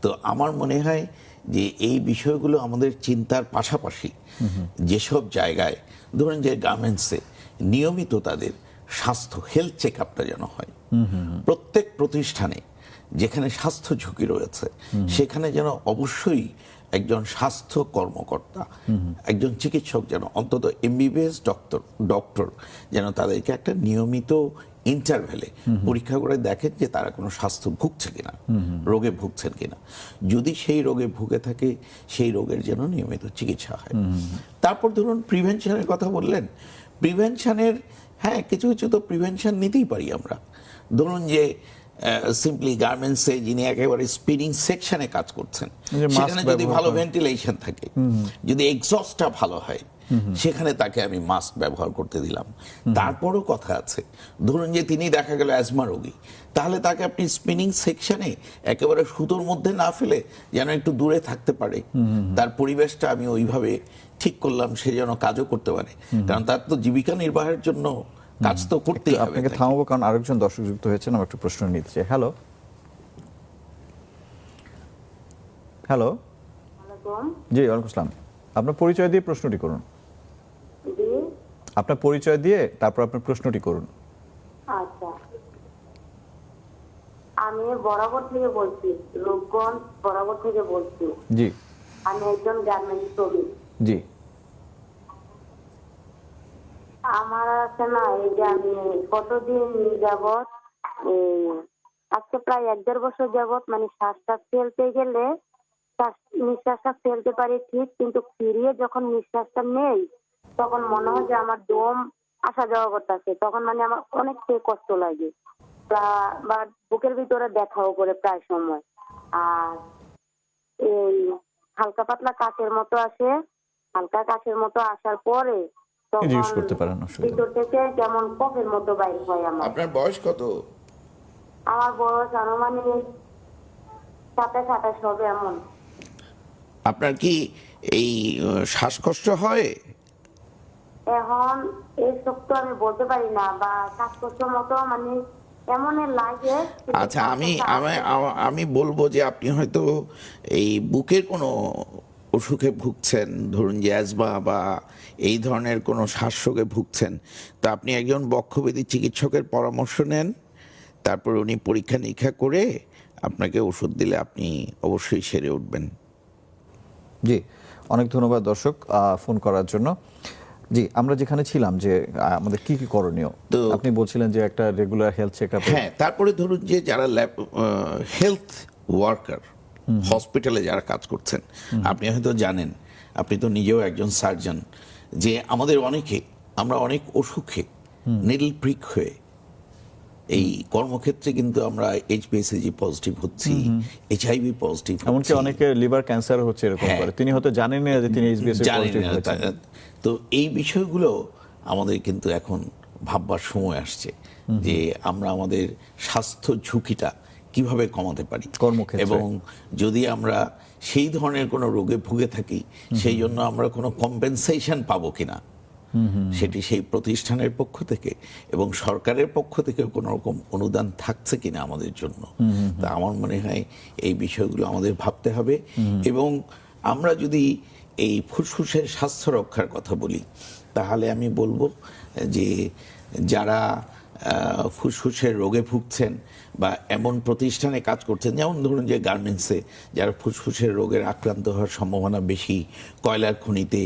Speaker 2: তো আমার মনে হয় যে এই বিষয়গুলো আমাদের চিন্তার পাশাপাশি যেসব জায়গায় ধরুন যে গার্মেন্টসে নিয়মিত তাদের স্বাস্থ্য হেলথ চেক আপটা যেন হয়, প্রত্যেক প্রতিষ্ঠানে যেখানে স্বাস্থ্য ঝুঁকি রয়েছে সেখানে যেন অবশ্যই একজন স্বাস্থ্য কর্মকর্তা, একজন চিকিৎসক যেন অন্তত এমবিবিএস ডক্টর যেন তাদেরকে একটা নিয়মিত ইন্টারভ্যালে পরীক্ষা করে দেখেন যে তারা কোনো স্বাস্থ্য ভুগছে কিনা, রোগে ভুগছেন কিনা। যদি সেই রোগে ভুগে থাকে, সেই রোগের যেন নিয়মিত চিকিৎসা হয়। তারপর ধরুন প্রিভেনশনের কথা বললেন, প্রিভেনশনের হ্যাঁ কিছু কিছু তো প্রিভেনশন নিতেই পারি আমরা। ধরুন যে সিম্পলি গার্মেন্টসে যিনি একেবারে স্পিনিং সেকশনে কাজ করছেন, সেখানে যদি ভালো ভেন্টিলেশন থাকে, যদি এক্সস্টটা ভালো হয়, সেখানে তাকে আমি মাস্ক ব্যবহার করতে দিলাম। তারপরও কথা আছে, ধরুন যে তিনি দেখা গেল অ্যাজমা রোগী, তাহলে তাকে আপনি স্পিনিং সেকশনে একেবারে সুতোর মধ্যে না ফেলে যেন একটু দূরে থাকতে পারে, তার পরিবেশটা আমি ওইভাবে ঠিক করলাম, সে যেন কাজও করতে পারে। কারণ তার তো জীবিকা নির্বাহের জন্য কাজ তো করতেই হবে।
Speaker 1: আপনাকে থামাবো কারণ আরেকজন দর্শক যুক্ত হয়েছেন, আমরা একটু প্রশ্ন নিতে চাই। হ্যালো হ্যালো, জি ওয়ালাইকুম আসসালাম। আপনার পরিচয় দিয়ে প্রশ্নটি করুন। আপনার পরিচয় দিয়ে তারপর আপনার প্রশ্নটি করুন।
Speaker 20: আচ্ছা, আমি বরাবর থেকে বলছি, রূপগঞ্জ বরাবর থেকে বলছি।
Speaker 1: জি,
Speaker 20: আমি একজন গার্মেন্টস শ্রমিক।
Speaker 1: জি,
Speaker 20: আমার আছে না, এই যে আমি কতদিন যাবত, আজকে প্রায় 1-1.5 বছর যাবত, মানে শ্বাসটা ফেলতে গেলে নিঃশ্বাসটা ফেলতে পারি ঠিক, কিন্তু ফিরিয়ে যখন নিঃশ্বাসটা নেই তখন মনে হয় যে আমার দম আসা যাওয়া করতেছে, তখন মানে আমার অনেক কষ্ট লাগে বা বুকের ভিতরে ব্যথাও করে প্রায় সময়। আর এই হালকা পাতলা কাশের মতো আসে, হালকা কাশের মতো আসার পরে
Speaker 1: জিজ্ঞেস করতে পারেন আসলে।
Speaker 20: ভিতর থেকে যেমন কফের মতো বাইর হয় আমার।
Speaker 2: আপনার বয়স কত?
Speaker 20: আমার বয়স আনুমানিক 27-28 হবে এমন।
Speaker 2: আপনার কি এই শ্বাসকষ্ট হয়?
Speaker 20: এখন এই সব তো আমি বলতে পারি না, বা শ্বাসকষ্টের মতো মানে এমন লাগে।
Speaker 2: আচ্ছা, আমি বলবো যে আপনি হয়তো এই বুকের কোনো অসুখে ভুগছেন, ধরুন যে অ্যাজমা বা এই ধরনের কোনো শ্বাসরোগে ভুগছেন, তো আপনি একজন বক্ষব্যাধি চিকিৎসকের পরামর্শ নেন, তারপর উনি পরীক্ষা নিরীক্ষা করে আপনাকে ওষুধ দিলে আপনি অবশ্যই সেরে উঠবেন।
Speaker 1: জি, অনেক ধন্যবাদ দর্শক ফোন করার জন্য। জি, আমরা যেখানে ছিলাম যে আমাদের কি কি করণীয়, তো আপনি বলছিলেন যে একটা রেগুলার হেলথ চেকআপ।
Speaker 2: হ্যাঁ, তারপরে ধরুন যে যারা হেলথ ওয়ার্কার, হসপিটালে যারা কাজ করছেন, আপনি হয়তো জানেন, আপনি তো নিজেও একজন সার্জন, যে আমাদের আমরা অনেক অসুখে নিডল প্রিক হয়ে এই কর্মক্ষেত্রে কিন্তু আমরা HPSAG পজিটিভ হচ্ছি, HIV পজিটিভ,
Speaker 1: এমনকি অনেকে লিভার ক্যান্সার হচ্ছে এরকম করে, তিনি হয়তো জানেন না যে তিনি HPSAG পজিটিভ হচ্ছেন।
Speaker 2: তো এই বিষয়গুলো আমাদের কিন্তু এখন ভাববার সময় আসছে যে আমরা আমাদের স্বাস্থ্য ঝুঁকিটা কিভাবে কমাতে পারি কর্মক্ষেত্রে, এবং যদি আমরা সেই ধরনের কোনো রোগে ভুগে থাকি সেই জন্য আমরা কোনো কম্পেনসেশন পাবো কিনা, সেটি সেই প্রতিষ্ঠানের পক্ষ থেকে এবং সরকারের পক্ষ থেকে কোনো রকম অনুদান থাকছে কিনা আমাদের জন্য। তা আমার মনে হয় এই বিষয়গুলো আমাদের ভাবতে হবে। এবং আমরা যদি এই ফুসফুসের স্বাস্থ্য রক্ষার কথা বলি, তাহলে আমি বলবো যে যারা ফুসফুসের রোগে ভুগছেন বা এমন প্রতিষ্ঠানে কাজ করছেন, যেমন ধরুন যে গার্মেন্টসে যারা ফুসফুসের রোগের আক্রান্ত হওয়ার সম্ভাবনা বেশি, কয়লার খনিতে,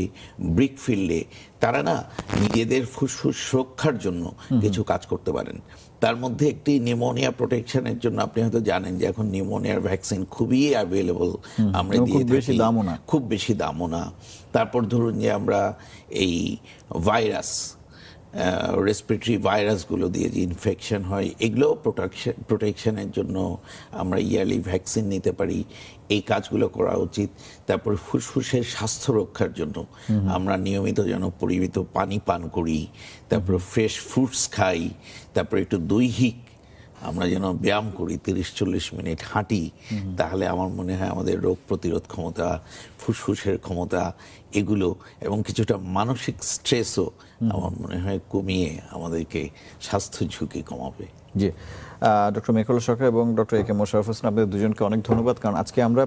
Speaker 2: ব্রিক ফিল্ডে, তারা না নিজেদের ফুসফুস রক্ষার জন্য কিছু কাজ করতে পারেন। তার মধ্যে একটি নিউমোনিয়া প্রোটেকশনের জন্য আপনি হয়তো জানেন যে এখন নিউমোনিয়ার ভ্যাকসিন খুবই অ্যাভেলেবল, আমরা দিয়ে থাকি, খুব বেশি দামও না। তারপর ধরুন যে আমরা এই ভাইরাস, রেসপিরেটরি ভাইরাসগুলো দিয়ে যে ইনফেকশন হয়, এগুলো প্রোটেকশনের জন্য আমরা ইয়ারলি ভ্যাকসিন নিতে পারি, এই কাজগুলো করা উচিত। তারপরে ফুসফুসের স্বাস্থ্য রক্ষার জন্য আমরা নিয়মিত যেন পরিমিত পানি পান করি, তারপরে ফ্রেশ ফ্রুটস খাই, তারপরে একটু দৈহিক আমরা যেন ব্যায়াম করি, 30-40 মিনিট হাঁটি, তাহলে আমার মনে হয় আমাদের রোগ প্রতিরোধ ক্ষমতা, ফুসফুসের ক্ষমতা এগুলো এবং কিছুটা মানসিক স্ট্রেসও আমার মনে হয় কমিয়ে আমাদেরকে স্বাস্থ্য ঝুঁকি কমাবে।
Speaker 1: জি, ডক্টর মেহকুল্লাহ সরকার এবং ডক্টর AK মোশাররফ হোসেন, আপনাদের দুজনকে অনেক ধন্যবাদ, কারণ আজকে আমরা